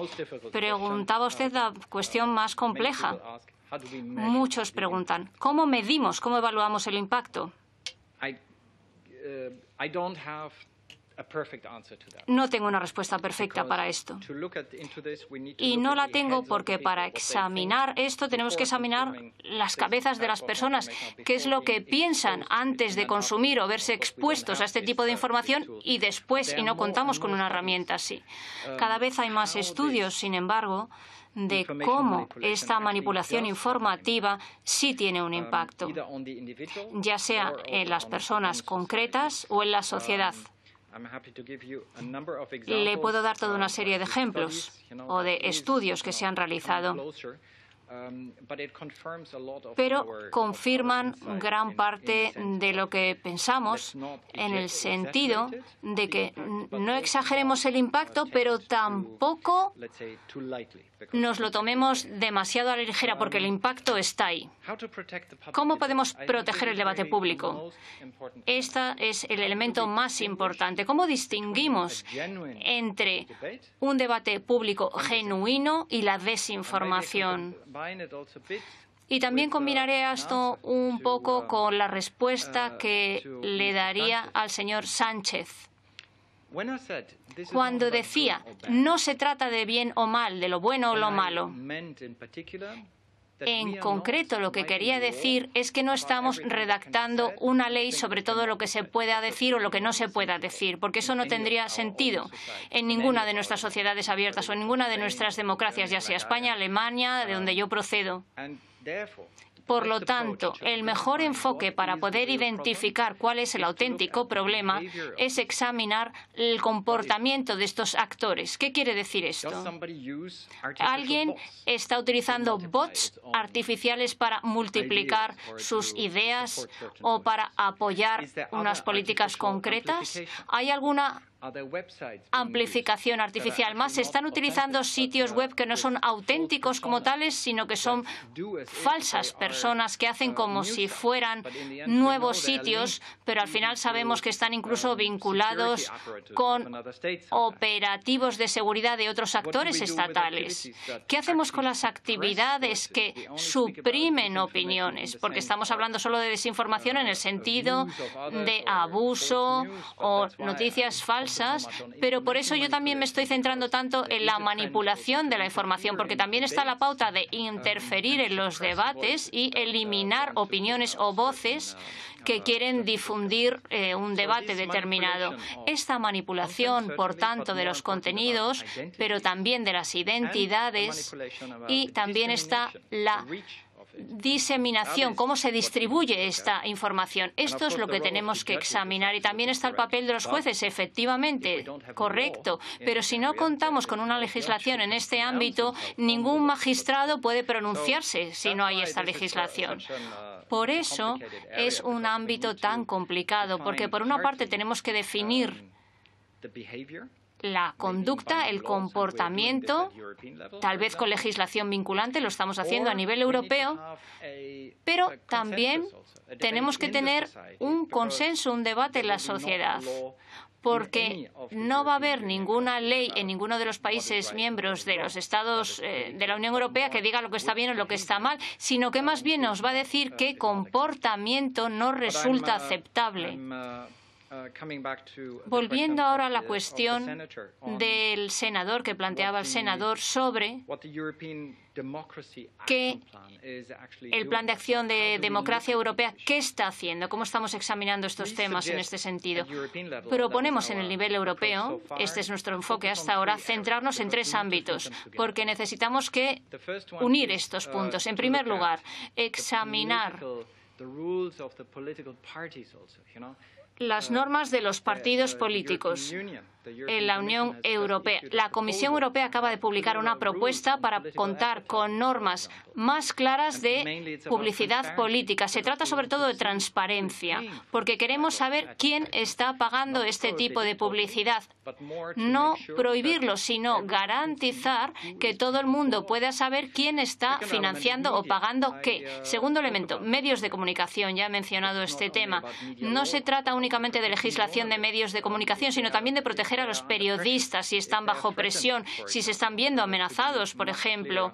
B: Preguntaba usted la cuestión más compleja. Muchos preguntan, ¿cómo medimos, cómo evaluamos el impacto? No tengo una respuesta perfecta para esto. Y no la tengo porque para examinar esto tenemos que examinar las cabezas de las personas, qué es lo que piensan antes de consumir o verse expuestos a este tipo de información y después, y no contamos con una herramienta así. Cada vez hay más estudios, sin embargo, de cómo esta manipulación informativa sí tiene un impacto, ya sea en las personas concretas o en la sociedad. Le puedo dar toda una serie de ejemplos o de estudios que se han realizado, pero confirman gran parte de lo que pensamos en el sentido de que no exageremos el impacto, pero tampoco nos lo tomemos demasiado a la ligera, porque el impacto está ahí. ¿Cómo podemos proteger el debate público? Este es el elemento más importante. ¿Cómo distinguimos entre un debate público genuino y la desinformación? Y también combinaré esto un poco con la respuesta que le daría al señor Sánchez. Cuando decía, no se trata de bien o mal, de lo bueno o lo malo. En concreto, lo que quería decir es que no estamos redactando una ley sobre todo lo que se pueda decir o lo que no se pueda decir, porque eso no tendría sentido en ninguna de nuestras sociedades abiertas o en ninguna de nuestras democracias, ya sea España, Alemania, de donde yo procedo. Por lo tanto, el mejor enfoque para poder identificar cuál es el auténtico problema es examinar el comportamiento de estos actores. ¿Qué quiere decir esto? ¿Alguien está utilizando bots artificiales para multiplicar sus ideas o para apoyar unas políticas concretas? ¿Hay alguna amplificación artificial más? ¿Se están utilizando sitios web que no son auténticos como tales, sino que son falsas personas que hacen como si fueran nuevos sitios, pero al final sabemos que están incluso vinculados con operativos de seguridad de otros actores estatales? ¿Qué hacemos con las actividades que suprimen opiniones? Porque estamos hablando solo de desinformación en el sentido de abuso o noticias falsas. Pero por eso yo también me estoy centrando tanto en la manipulación de la información, porque también está la pauta de interferir en los debates y eliminar opiniones o voces que quieren difundir un debate determinado. Esta manipulación, por tanto, de los contenidos, pero también de las identidades, y también está la diseminación, cómo se distribuye esta información. Esto es lo que tenemos que examinar. Y también está el papel de los jueces, efectivamente, correcto. Pero si no contamos con una legislación en este ámbito, ningún magistrado puede pronunciarse si no hay esta legislación. Por eso es un ámbito tan complicado, porque por una parte tenemos que definir la conducta, el comportamiento, tal vez con legislación vinculante, lo estamos haciendo a nivel europeo, pero también tenemos que tener un consenso, un debate en la sociedad, porque no va a haber ninguna ley en ninguno de los países miembros de los Estados de la Unión Europea que diga lo que está bien o lo que está mal, sino que más bien nos va a decir qué comportamiento no resulta aceptable. Volviendo ahora a la cuestión del senador, que planteaba el senador sobre que el plan de acción de democracia europea, ¿qué está haciendo? ¿Cómo estamos examinando estos temas en este sentido? Proponemos en el nivel europeo, este es nuestro enfoque hasta ahora, centrarnos en tres ámbitos, porque necesitamos que unir estos puntos. En primer lugar, examinar las normas de los partidos políticos en la Unión Europea. La Comisión Europea acaba de publicar una propuesta para contar con normas más claras de publicidad política. Se trata sobre todo de transparencia, porque queremos saber quién está pagando este tipo de publicidad. No prohibirlo, sino garantizar que todo el mundo pueda saber quién está financiando o pagando qué. Segundo elemento, medios de comunicación. Ya he mencionado este tema. No se trata únicamente de legislación de medios de comunicación, sino también de proteger proteger a los periodistas si están bajo presión, si se están viendo amenazados, por ejemplo.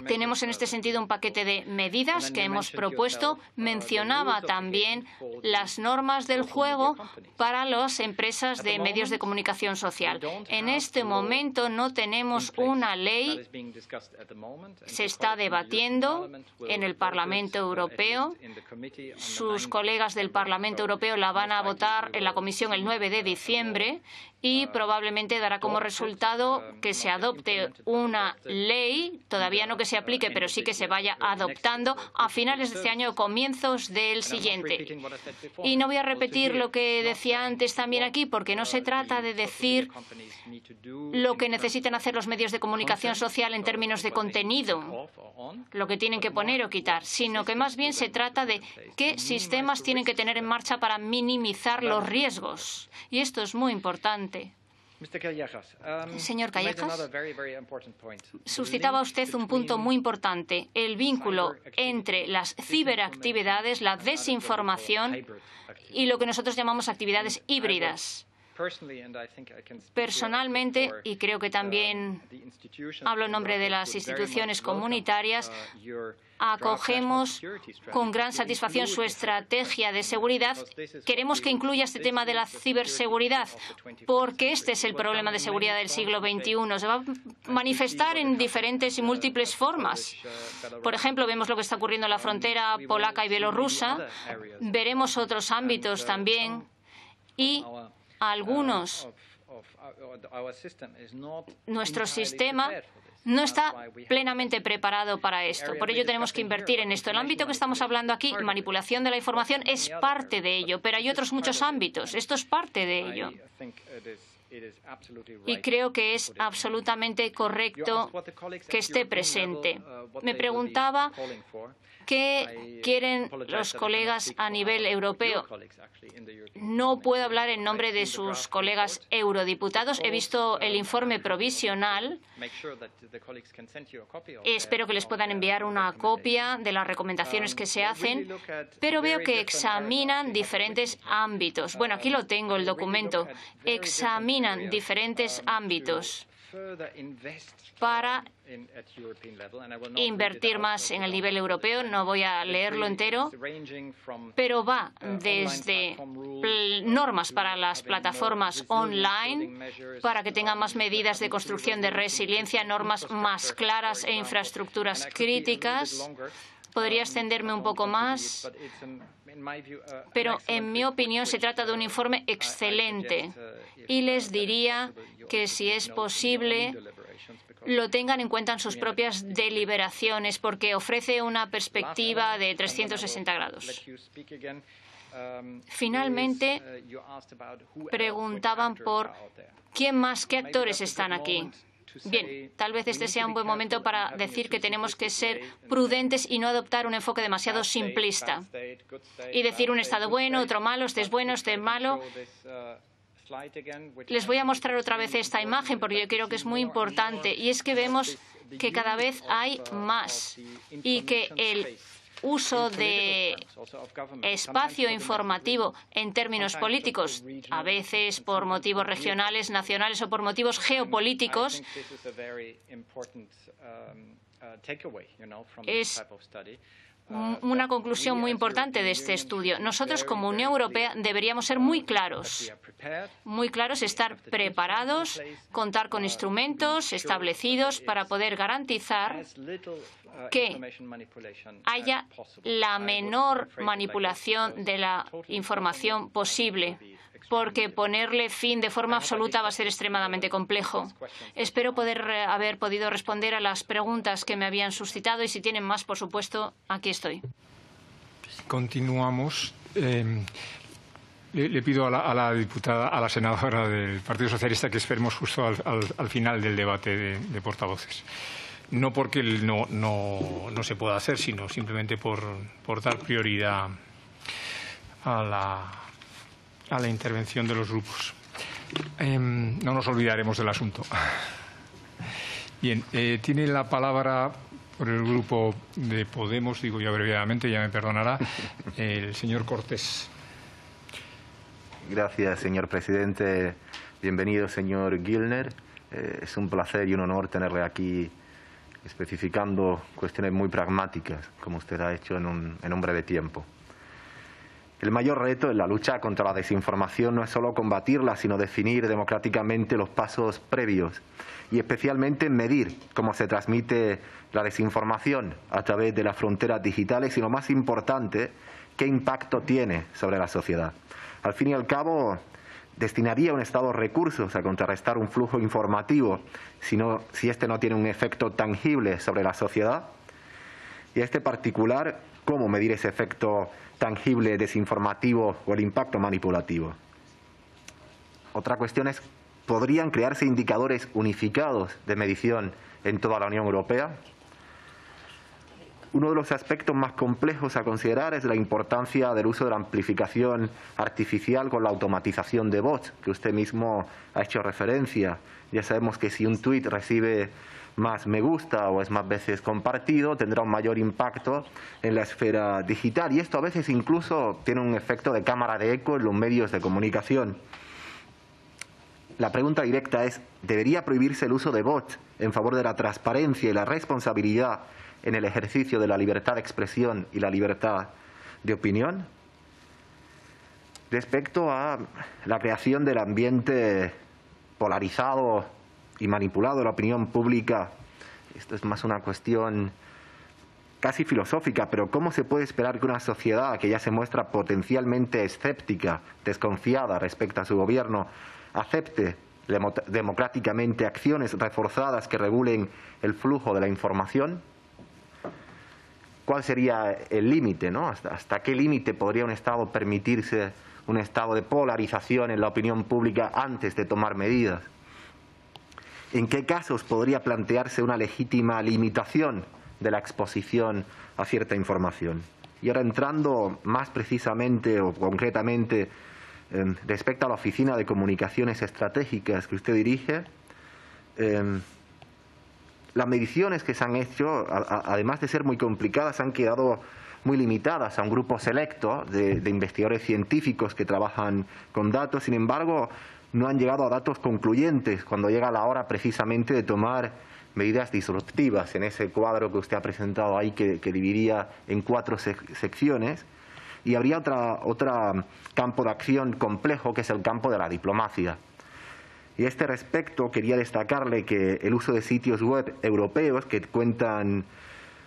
B: Tenemos en este sentido un paquete de medidas que hemos propuesto. Mencionaba también las normas del juego para las empresas de medios de comunicación social. En este momento no tenemos una ley. Se está debatiendo en el Parlamento Europeo. Sus colegas del Parlamento Europeo la van a votar en la Comisión el 9 de diciembre y probablemente dará como resultado que se adopte una ley, todavía no que se aplique, pero sí que se vaya adoptando a finales de este año o comienzos del siguiente. Y no voy a repetir lo que decía antes también aquí, porque no se trata de decir lo que necesitan hacer los medios de comunicación social en términos de contenido, lo que tienen que poner o quitar, sino que más bien se trata de qué sistemas tienen que tener en marcha para minimizar los riesgos. Y esto es muy importante. Señor Callejas, suscitaba usted un punto muy importante, el vínculo entre las ciberactividades, la desinformación y lo que nosotros llamamos actividades híbridas. Personalmente, y creo que también hablo en nombre de las instituciones comunitarias, acogemos con gran satisfacción su estrategia de seguridad. Queremos que incluya este tema de la ciberseguridad, porque este es el problema de seguridad del siglo XXI. Se va a manifestar en diferentes y múltiples formas. Por ejemplo, vemos lo que está ocurriendo en la frontera polaca y bielorrusa. Veremos otros ámbitos también y nuestro sistema no está plenamente preparado para esto. Por ello tenemos que invertir en esto. El ámbito que estamos hablando aquí, manipulación de la información, es parte de ello, pero hay otros muchos ámbitos. Esto es parte de ello. Y creo que es absolutamente correcto que esté presente. Me preguntaba ¿qué quieren los colegas a nivel europeo? No puedo hablar en nombre de sus colegas eurodiputados. He visto el informe provisional. Espero que les puedan enviar una copia de las recomendaciones que se hacen, pero veo que examinan diferentes ámbitos. Bueno, aquí lo tengo, el documento. Examinan diferentes ámbitos para invertir más en el nivel europeo. No voy a leerlo entero, pero va desde normas para las plataformas online, para que tengan más medidas de construcción de resiliencia, normas más claras e infraestructuras críticas. Podría extenderme un poco más, pero en mi opinión se trata de un informe excelente y les diría que si es posible lo tengan en cuenta en sus propias deliberaciones, porque ofrece una perspectiva de 360 grados. Finalmente, preguntaban por qué actores están aquí. Bien, tal vez este sea un buen momento para decir que tenemos que ser prudentes y no adoptar un enfoque demasiado simplista y decir un Estado bueno, otro malo, este es bueno, este es malo. Les voy a mostrar otra vez esta imagen porque yo creo que es muy importante, y es que vemos que cada vez hay más y que el uso de espacio informativo en términos políticos, a veces por motivos regionales, nacionales o por motivos geopolíticos, es una conclusión muy importante de este estudio. Nosotros, como Unión Europea, deberíamos ser muy claros, estar preparados, contar con instrumentos establecidos para poder garantizar que haya la menor manipulación de la información posible, porque ponerle fin de forma absoluta va a ser extremadamente complejo. Espero haber podido responder a las preguntas que me habían suscitado y si tienen más, por supuesto, aquí estoy.
A: Continuamos. Le pido a la diputada, a la senadora del Partido Socialista, que esperemos justo al final del debate de portavoces. No porque no se pueda hacer, sino simplemente por dar prioridad a la intervención de los grupos. No nos olvidaremos del asunto. Bien, tiene la palabra por el grupo de Podemos, digo yo abreviadamente, ya me perdonará, el señor Cortés.
F: Gracias, señor presidente. Bienvenido, señor Gillner. Es un placer y un honor tenerle aquí especificando cuestiones muy pragmáticas, como usted ha hecho en un breve tiempo. El mayor reto en la lucha contra la desinformación no es solo combatirla, sino definir democráticamente los pasos previos y especialmente medir cómo se transmite la desinformación a través de las fronteras digitales y, lo más importante, qué impacto tiene sobre la sociedad. Al fin y al cabo, ¿destinaría un Estado recursos a contrarrestar un flujo informativo si este no tiene un efecto tangible sobre la sociedad? Y a este particular, ¿cómo medir ese efecto tangible desinformativo o el impacto manipulativo? Otra cuestión es, ¿podrían crearse indicadores unificados de medición en toda la Unión Europea? Uno de los aspectos más complejos a considerar es la importancia del uso de la amplificación artificial con la automatización de bots, que usted mismo ha hecho referencia. Ya sabemos que si un tuit recibe más me gusta o es más veces compartido, tendrá un mayor impacto en la esfera digital. Y esto a veces incluso tiene un efecto de cámara de eco en los medios de comunicación. La pregunta directa es, ¿debería prohibirse el uso de bots en favor de la transparencia y la responsabilidad en el ejercicio de la libertad de expresión y la libertad de opinión? Respecto a la creación del ambiente polarizado y manipulado de la opinión pública, esto es más una cuestión casi filosófica, pero ¿cómo se puede esperar que una sociedad que ya se muestra potencialmente escéptica, desconfiada respecto a su gobierno, acepte democráticamente acciones reforzadas que regulen el flujo de la información? ¿Cuál sería el límite, ¿no? ¿Hasta qué límite podría un Estado permitirse un estado de polarización en la opinión pública antes de tomar medidas? ¿En qué casos podría plantearse una legítima limitación de la exposición a cierta información? Y ahora, entrando más precisamente o concretamente respecto a la Oficina de Comunicaciones Estratégicas que usted dirige, las mediciones que se han hecho, además de ser muy complicadas, han quedado muy limitadas a un grupo selecto de investigadores científicos que trabajan con datos. Sin embargo, no han llegado a datos concluyentes cuando llega la hora precisamente de tomar medidas disruptivas en ese cuadro que usted ha presentado ahí, que dividía en 4 secciones. Y habría otro campo de acción complejo, que es el campo de la diplomacia. Y a este respecto quería destacarle que el uso de sitios web europeos que cuentan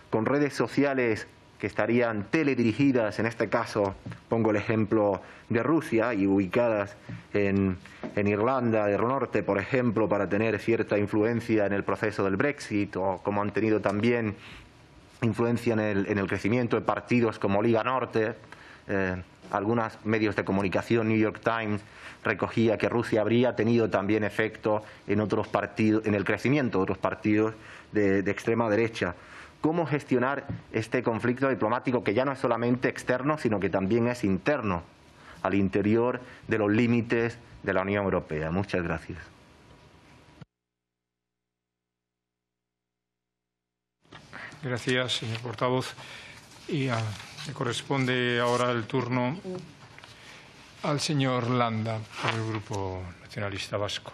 F: con redes sociales que estarían teledirigidas, en este caso pongo el ejemplo de Rusia, y ubicadas en Irlanda del Norte, por ejemplo, para tener cierta influencia en el proceso del Brexit, o como han tenido también influencia en el crecimiento de partidos como Liga Norte. Algunos medios de comunicación, New York Times, recogía que Rusia habría tenido también efecto en otros partidos, en el crecimiento de otros partidos de extrema derecha. ¿Cómo gestionar este conflicto diplomático que ya no es solamente externo, sino que también es interno, al interior de los límites de la Unión Europea? Muchas gracias.
A: Gracias, señor portavoz. Y le corresponde ahora el turno al señor Landa, por el Grupo Nacionalista Vasco.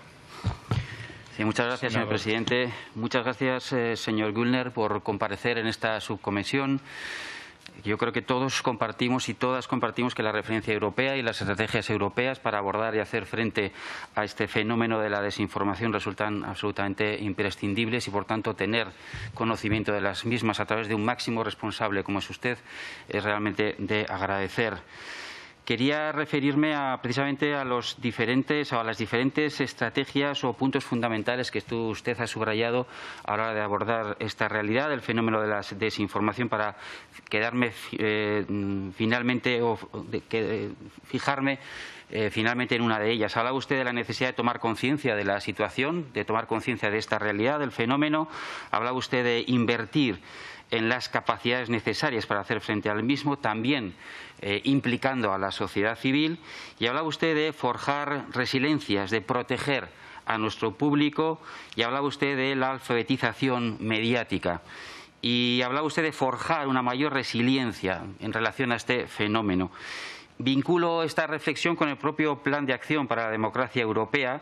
G: Sí, muchas gracias, señor presidente. Muchas gracias, señor Gillner, por comparecer en esta subcomisión. Yo creo que todos compartimos y todas compartimos que la referencia europea y las estrategias europeas para abordar y hacer frente a este fenómeno de la desinformación resultan absolutamente imprescindibles y, por tanto, tener conocimiento de las mismas a través de un máximo responsable como es usted es realmente de agradecer. Quería referirme precisamente a las diferentes estrategias o puntos fundamentales que usted ha subrayado a la hora de abordar esta realidad, el fenómeno de la desinformación, para quedarme fijarme finalmente en una de ellas. Hablaba usted de la necesidad de tomar conciencia de la situación, de tomar conciencia de esta realidad, del fenómeno. Hablaba usted de invertir en las capacidades necesarias para hacer frente al mismo, también implicando a la sociedad civil, y hablaba usted de forjar resiliencias, de proteger a nuestro público, y hablaba usted de la alfabetización mediática, y hablaba usted de forjar una mayor resiliencia en relación a este fenómeno. Vinculo esta reflexión con el propio Plan de Acción para la Democracia Europea,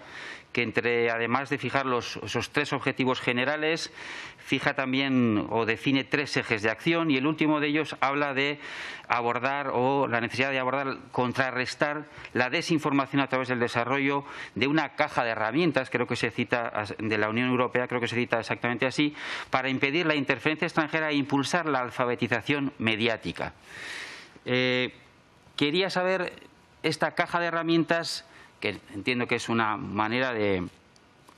G: que además de fijar esos 3 objetivos generales, fija también o define 3 ejes de acción, y el último de ellos habla de abordar la necesidad de contrarrestar la desinformación a través del desarrollo de una caja de herramientas, creo que se cita de la Unión Europea, creo que se cita exactamente así, para impedir la interferencia extranjera e impulsar la alfabetización mediática. Quería saber, esta caja de herramientas, que entiendo que es una manera de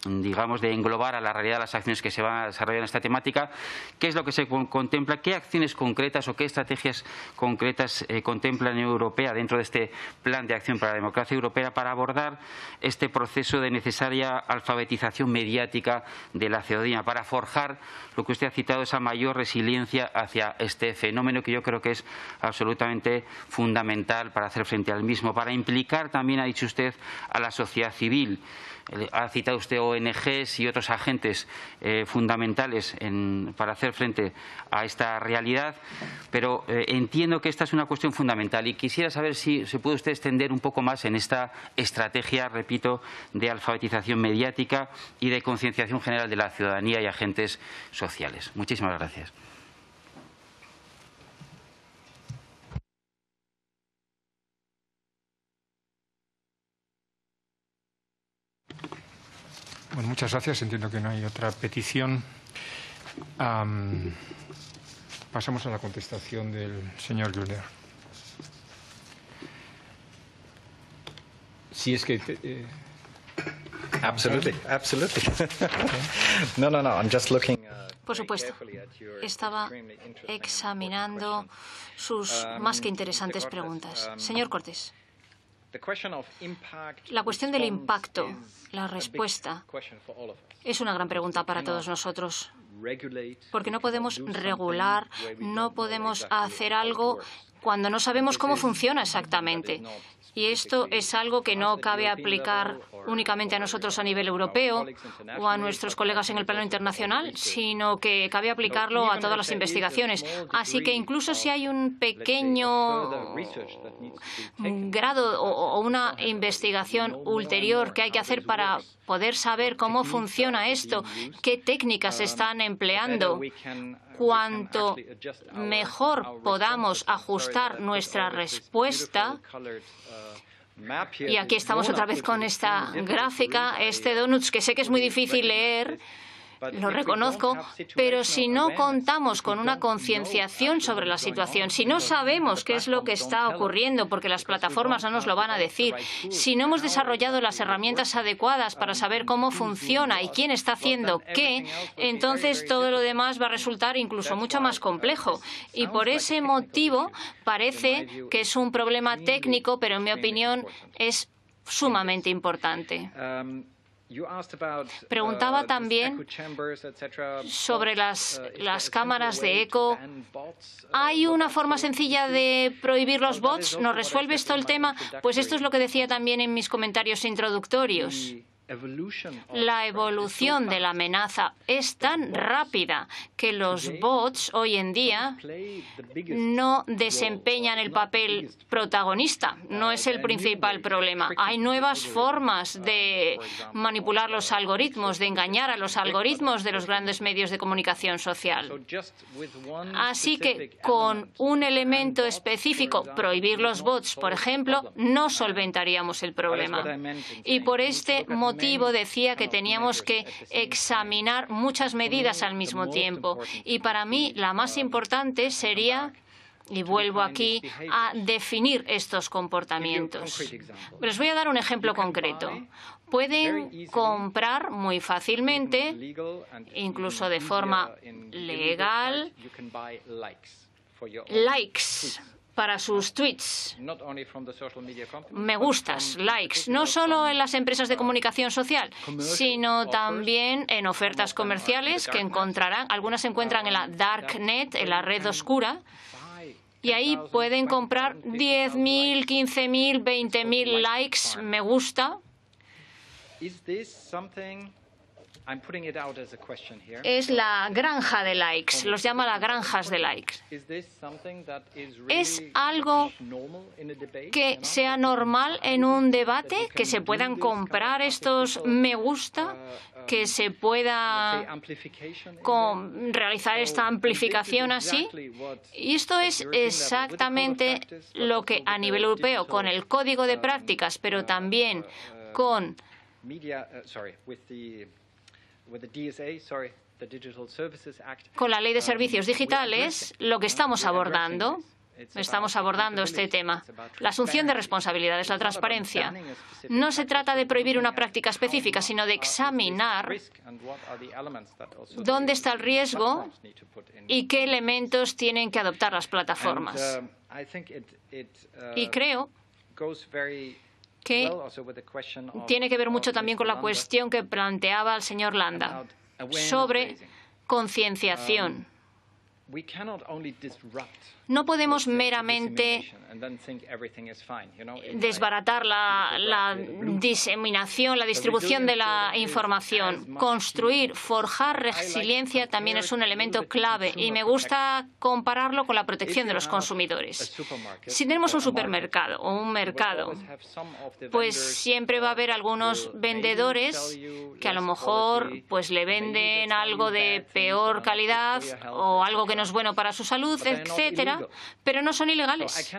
G: englobar a la realidad las acciones que se van a desarrollar en esta temática, ¿qué es lo que se contempla? ¿Qué acciones concretas o qué estrategias concretas contempla la Unión Europea dentro de este Plan de Acción para la Democracia Europea para abordar este proceso de necesaria alfabetización mediática de la ciudadanía, para forjar lo que usted ha citado, esa mayor resiliencia hacia este fenómeno que yo creo que es absolutamente fundamental para hacer frente al mismo, para implicar también, ha dicho usted, a la sociedad civil? Ha citado usted ONGs y otros agentes fundamentales para hacer frente a esta realidad, pero entiendo que esta es una cuestión fundamental y quisiera saber si se puede usted extender un poco más en esta estrategia, repito, de alfabetización mediática y de concienciación general de la ciudadanía y agentes sociales. Muchísimas gracias.
A: Bueno, muchas gracias. Entiendo que no hay otra petición. Pasamos a la contestación del señor Güllner. Si es que...
H: Absolutely. No, I'm just looking.
B: Por supuesto. Estaba examinando sus más que interesantes preguntas. Señor Cortés. La cuestión del impacto, la respuesta, es una gran pregunta para todos nosotros, porque no podemos regular, no podemos hacer algo cuando no sabemos cómo funciona exactamente. Y esto es algo que no cabe aplicar únicamente a nosotros a nivel europeo o a nuestros colegas en el plano internacional, sino que cabe aplicarlo a todas las investigaciones. Así que incluso si hay un pequeño grado o una investigación ulterior que hay que hacer para poder saber cómo funciona esto, qué técnicas se están empleando, cuanto mejor podamos ajustar nuestra respuesta. Y aquí estamos otra vez con esta gráfica, este donuts, que sé que es muy difícil leer, lo reconozco, pero si no contamos con una concienciación sobre la situación, si no sabemos qué es lo que está ocurriendo, porque las plataformas no nos lo van a decir, si no hemos desarrollado las herramientas adecuadas para saber cómo funciona y quién está haciendo qué, entonces todo lo demás va a resultar incluso mucho más complejo. Y por ese motivo parece que es un problema técnico, pero en mi opinión es sumamente importante. Preguntaba también sobre las cámaras de eco. ¿Hay una forma sencilla de prohibir los bots? ¿Nos resuelve esto el tema? Pues esto es lo que decía también en mis comentarios introductorios. La evolución de la amenaza es tan rápida que los bots hoy en día no desempeñan el papel protagonista. No es el principal problema. Hay nuevas formas de manipular los algoritmos, de engañar a los algoritmos de los grandes medios de comunicación social. Así que con un elemento específico, prohibir los bots, por ejemplo, no solventaríamos el problema. Y por este motivo decía que teníamos que examinar muchas medidas al mismo tiempo. Y para mí la más importante sería, y vuelvo aquí, a definir estos comportamientos. Les voy a dar un ejemplo concreto. Pueden comprar muy fácilmente, incluso de forma legal, likes para sus tweets, me gustas, likes, no solo en las empresas de comunicación social, sino también en ofertas comerciales que encontrarán, algunas se encuentran en la Darknet, en la red oscura, y ahí pueden comprar 10.000, 15.000, 20.000 likes, me gusta. es la granja de likes, los llama las granjas de likes. ¿Es algo que sea normal en un debate, que se puedan comprar estos me gusta, que se pueda realizar esta amplificación así? Y esto es exactamente lo que a nivel europeo, con el Código de Prácticas, pero también con la Ley de Servicios Digitales, lo que estamos abordando este tema. La asunción de responsabilidades, la transparencia. No se trata de prohibir una práctica específica, sino de examinar dónde está el riesgo y qué elementos tienen que adoptar las plataformas. Y creo que tiene que ver mucho también con la cuestión que planteaba el señor Landa sobre concienciación. No podemos meramente desbaratar la diseminación, la distribución de la información. Construir, forjar resiliencia también es un elemento clave y me gusta compararlo con la protección de los consumidores. Si tenemos un supermercado o un mercado, pues siempre va a haber algunos vendedores que a lo mejor pues le venden algo de peor calidad o algo que no es bueno para su salud, etcétera, pero no son ilegales.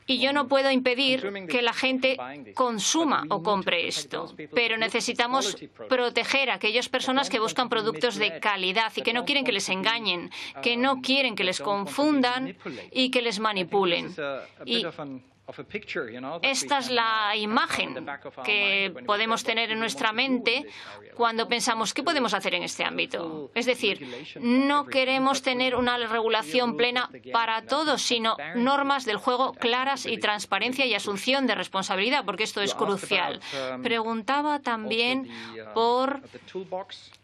B: Y yo no puedo impedir que la gente consuma o compre esto, pero necesitamos proteger a aquellas personas que buscan productos de calidad y que no quieren que les engañen, que no quieren que les confundan y que les manipulen. Y esta es la imagen que podemos tener en nuestra mente cuando pensamos ¿qué podemos hacer en este ámbito? Es decir, no queremos tener una regulación plena para todos, sino normas del juego claras y transparencia y asunción de responsabilidad, porque esto es crucial. Preguntaba también por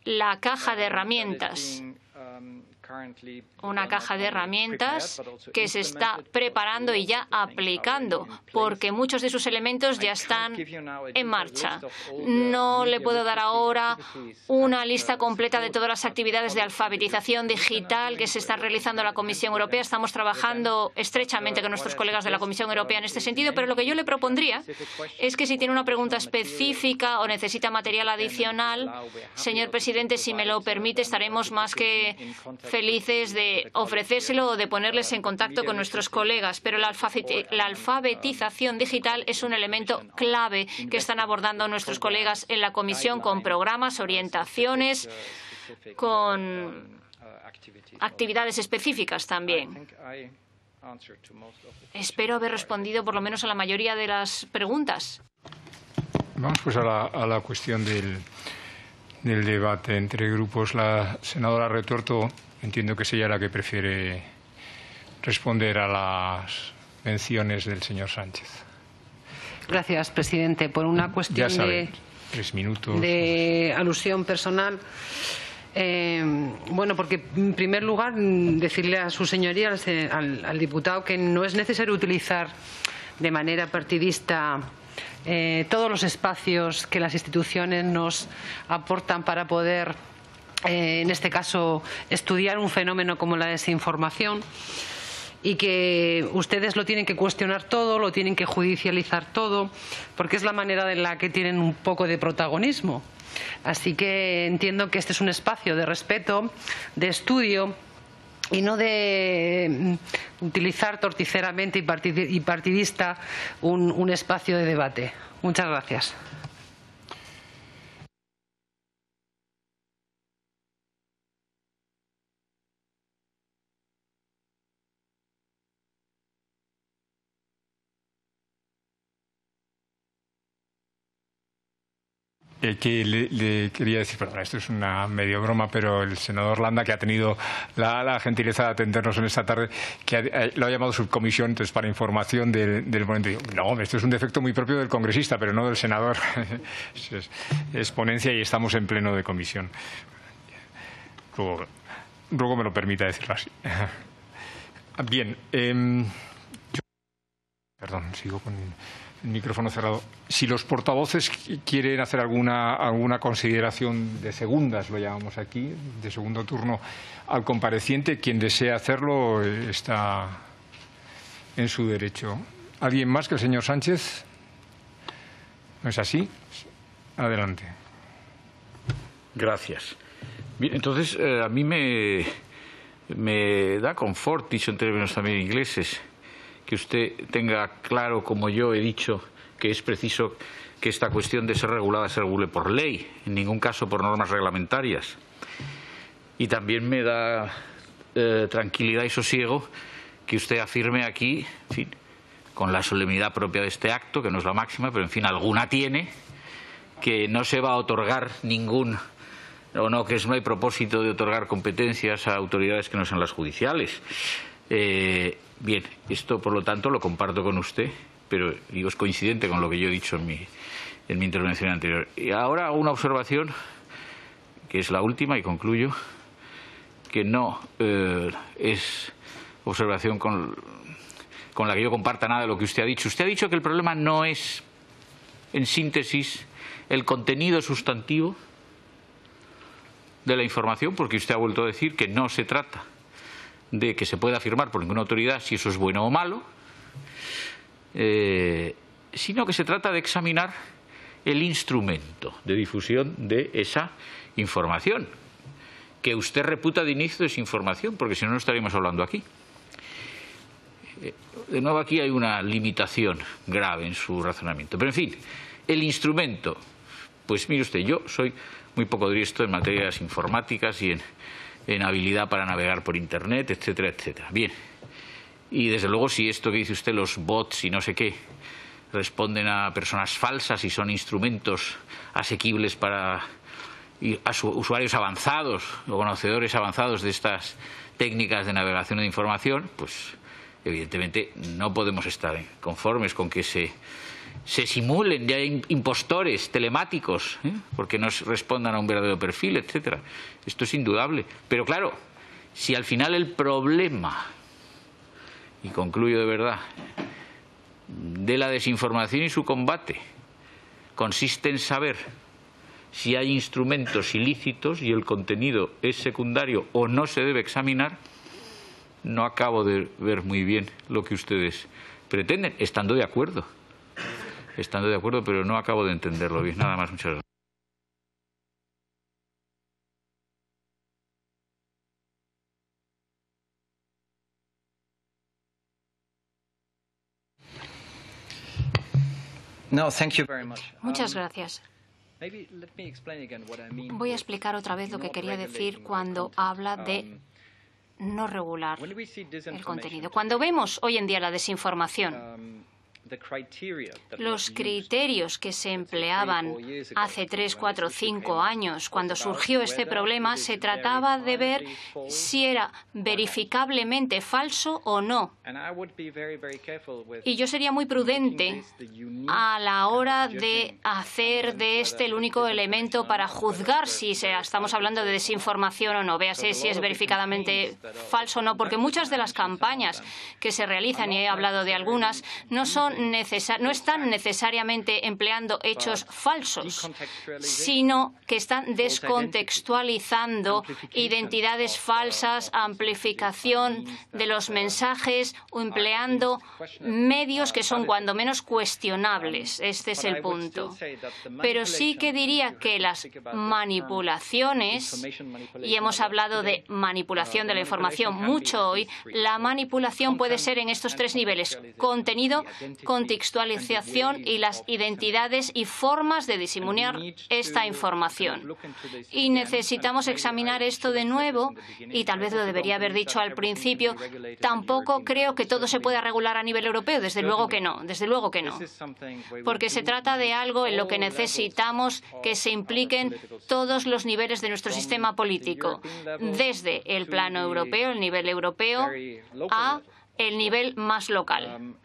B: la caja de herramientas. Una caja de herramientas que se está preparando y ya aplicando, porque muchos de sus elementos ya están en marcha. No le puedo dar ahora una lista completa de todas las actividades de alfabetización digital que se están realizando en la Comisión Europea. Estamos trabajando estrechamente con nuestros colegas de la Comisión Europea en este sentido, pero lo que yo le propondría es que si tiene una pregunta específica o necesita material adicional, señor presidente, si me lo permite, estaremos más que felices de ofrecérselo o de ponerles en contacto con nuestros colegas, pero la alfabetización digital es un elemento clave que están abordando nuestros colegas en la Comisión con programas, orientaciones, con actividades específicas también. Espero haber respondido por lo menos a la mayoría de las preguntas.
A: Vamos pues a la cuestión del debate entre grupos. La senadora Retuerto, entiendo que es ella la que prefiere responder a las menciones del señor Sánchez.
C: Gracias, presidente. Por una cuestión
A: saben, 3 minutos.
C: De alusión personal. Bueno, porque en primer lugar decirle a su señoría, al diputado, que no es necesario utilizar de manera partidista todos los espacios que las instituciones nos aportan para poder, en este caso, estudiar un fenómeno como la desinformación, y que ustedes lo tienen que cuestionar todo, lo tienen que judicializar todo, porque es la manera en la que tienen un poco de protagonismo. Así que entiendo que este es un espacio de respeto, de estudio, y no de utilizar torticeramente y partidista un espacio de debate. Muchas gracias.
A: Que le quería decir, perdón, esto es una medio broma, pero el senador Landa, que ha tenido la gentileza de atendernos en esta tarde, que lo ha llamado subcomisión, entonces para información del ponente. Digo, no, esto es un defecto muy propio del congresista, pero no del senador. Es ponencia y estamos en pleno de comisión. Luego me lo permita decirlo así. Bien. Perdón, sigo con El micrófono cerrado. Si los portavoces quieren hacer alguna consideración de segundas, lo llamamos aquí, de segundo turno, al compareciente, quien desea hacerlo está en su derecho. ¿Alguien más que el señor Sánchez? ¿No es así? Adelante.
E: Gracias. Bien, entonces, a mí me da confort, dicho en términos también ingleses, que usted tenga claro, como yo he dicho, que es preciso que esta cuestión de ser regulada se regule por ley, en ningún caso por normas reglamentarias. Y también me da tranquilidad y sosiego que usted afirme aquí, en fin, con la solemnidad propia de este acto, que no es la máxima, pero en fin, alguna tiene, que no se va a otorgar ningún, o no, que no hay propósito de otorgar competencias a autoridades que no sean las judiciales. Bien, esto por lo tanto lo comparto con usted, pero digo, es coincidente con lo que yo he dicho en mi intervención anterior. Y ahora hago una observación, que es la última y concluyo, que no es observación con la que yo comparta nada de lo que usted ha dicho. Usted ha dicho que el problema no es, en síntesis, el contenido sustantivo de la información, porque usted ha vuelto a decir que no se trata de que se pueda afirmar por ninguna autoridad si eso es bueno o malo, sino que se trata de examinar el instrumento de difusión de esa información, que usted reputa de inicio desinformación, porque si no, no estaríamos hablando aquí. De nuevo, aquí hay una limitación grave en su razonamiento. Pero, en fin, el instrumento, pues mire usted, yo soy muy poco diestro en materias informáticas y en habilidad para navegar por Internet, etcétera, etcétera. Bien, y desde luego si esto que dice usted, los bots y no sé qué, responden a personas falsas y son instrumentos asequibles para usuarios avanzados o conocedores avanzados de estas técnicas de navegación de información, pues evidentemente no podemos estar conformes con que se simulen ya impostores telemáticos, porque no respondan a un verdadero perfil, etcétera. Esto es indudable. Pero claro, si al final el problema, y concluyo de verdad, de la desinformación y su combate consiste en saber si hay instrumentos ilícitos y el contenido es secundario o no se debe examinar, no acabo de ver muy bien lo que ustedes pretenden, estando de acuerdo, pero no acabo de entenderlo bien. Nada más, muchas gracias.
B: Muchas gracias. Voy a explicar otra vez lo que quería decir cuando habla de no regular el contenido. Cuando vemos hoy en día la desinformación, los criterios que se empleaban hace 3, 4, 5 años, cuando surgió este problema, se trataba de ver si era verificablemente falso o no. Y yo sería muy prudente a la hora de hacer de este el único elemento para juzgar si estamos hablando de desinformación o no. Véase si es verificadamente falso o no, porque muchas de las campañas que se realizan, y he hablado de algunas, no están necesariamente empleando hechos falsos, sino que están descontextualizando identidades falsas, amplificación de los mensajes o empleando medios que son cuando menos cuestionables. Este es el punto. Pero sí que diría que las manipulaciones, y hemos hablado de manipulación de la información mucho hoy, la manipulación puede ser en estos 3 niveles: contenido, contextualización y las identidades y formas de diseminar esta información. Y necesitamos examinar esto de nuevo, y tal vez lo debería haber dicho al principio. Tampoco creo que todo se pueda regular a nivel europeo, desde luego que no, porque se trata de algo en lo que necesitamos que se impliquen todos los niveles de nuestro sistema político, desde el plano europeo, el nivel europeo, a el nivel más local.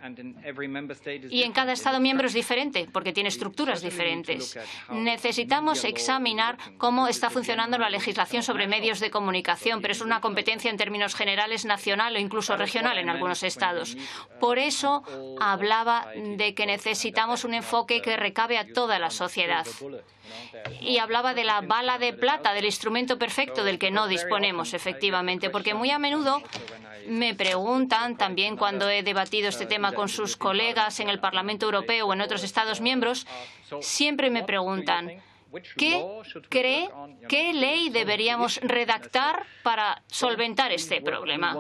B: Y en cada Estado miembro es diferente, porque tiene estructuras diferentes. Necesitamos examinar cómo está funcionando la legislación sobre medios de comunicación, pero es una competencia en términos generales nacional o incluso regional en algunos Estados. Por eso hablaba de que necesitamos un enfoque que recabe a toda la sociedad. Y hablaba de la bala de plata, del instrumento perfecto del que no disponemos, efectivamente, porque muy a menudo me preguntan, también cuando he debatido este tema con sus colegas en el Parlamento Europeo o en otros Estados miembros, siempre me preguntan, ¿qué ley deberíamos redactar para solventar este problema?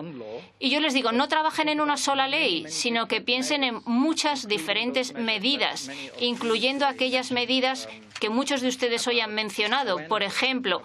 B: Y yo les digo, no trabajen en una sola ley, sino que piensen en muchas diferentes medidas, incluyendo aquellas medidas que muchos de ustedes hoy han mencionado. Por ejemplo,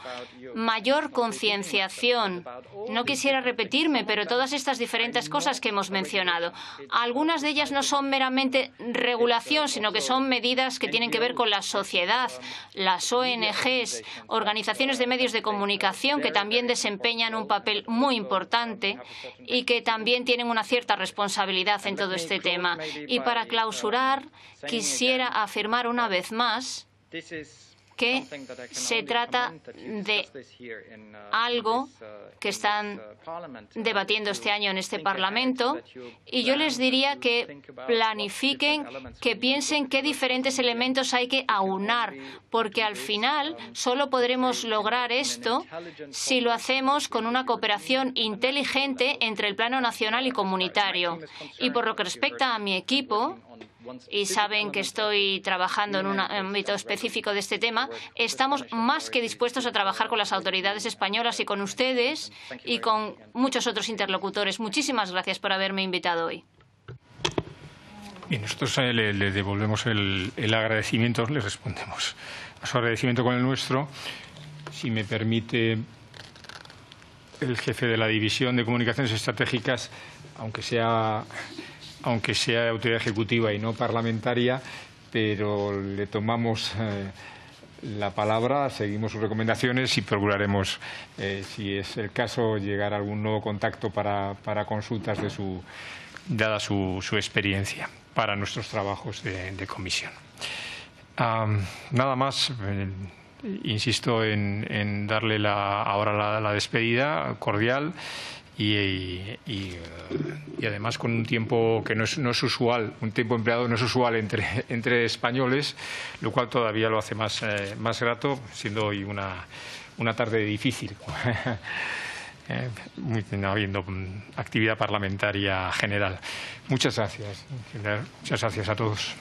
B: mayor concienciación. No quisiera repetirme, pero todas estas diferentes cosas que hemos mencionado, algunas de ellas no son meramente regulación, sino que son medidas que tienen que ver con la sociedad, las ONGs, organizaciones de medios de comunicación que también desempeñan un papel muy importante y que también tienen una cierta responsabilidad en todo este tema. Y para clausurar, quisiera afirmar una vez más que se trata de algo que están debatiendo este año en este Parlamento, y yo les diría que planifiquen, que piensen qué diferentes elementos hay que aunar, porque al final solo podremos lograr esto si lo hacemos con una cooperación inteligente entre el plano nacional y comunitario. Y por lo que respecta a mi equipo, y saben que estoy trabajando en un ámbito específico de este tema, estamos más que dispuestos a trabajar con las autoridades españolas y con ustedes y con muchos otros interlocutores. Muchísimas gracias por haberme invitado hoy.
A: Y nosotros le devolvemos el agradecimiento, le respondemos a su agradecimiento con el nuestro. Si me permite, el jefe de la División de Comunicaciones Estratégicas, aunque sea autoridad ejecutiva y no parlamentaria, pero le tomamos la palabra, seguimos sus recomendaciones y procuraremos, si es el caso, llegar a algún nuevo contacto para consultas dada su experiencia para nuestros trabajos de comisión. Nada más. Insisto en darle ahora la despedida cordial. Y además con un tiempo que no es usual, un tiempo empleado no es usual entre españoles, lo cual todavía lo hace más grato, siendo hoy una tarde difícil, habiendo actividad parlamentaria general. Muchas gracias a todos.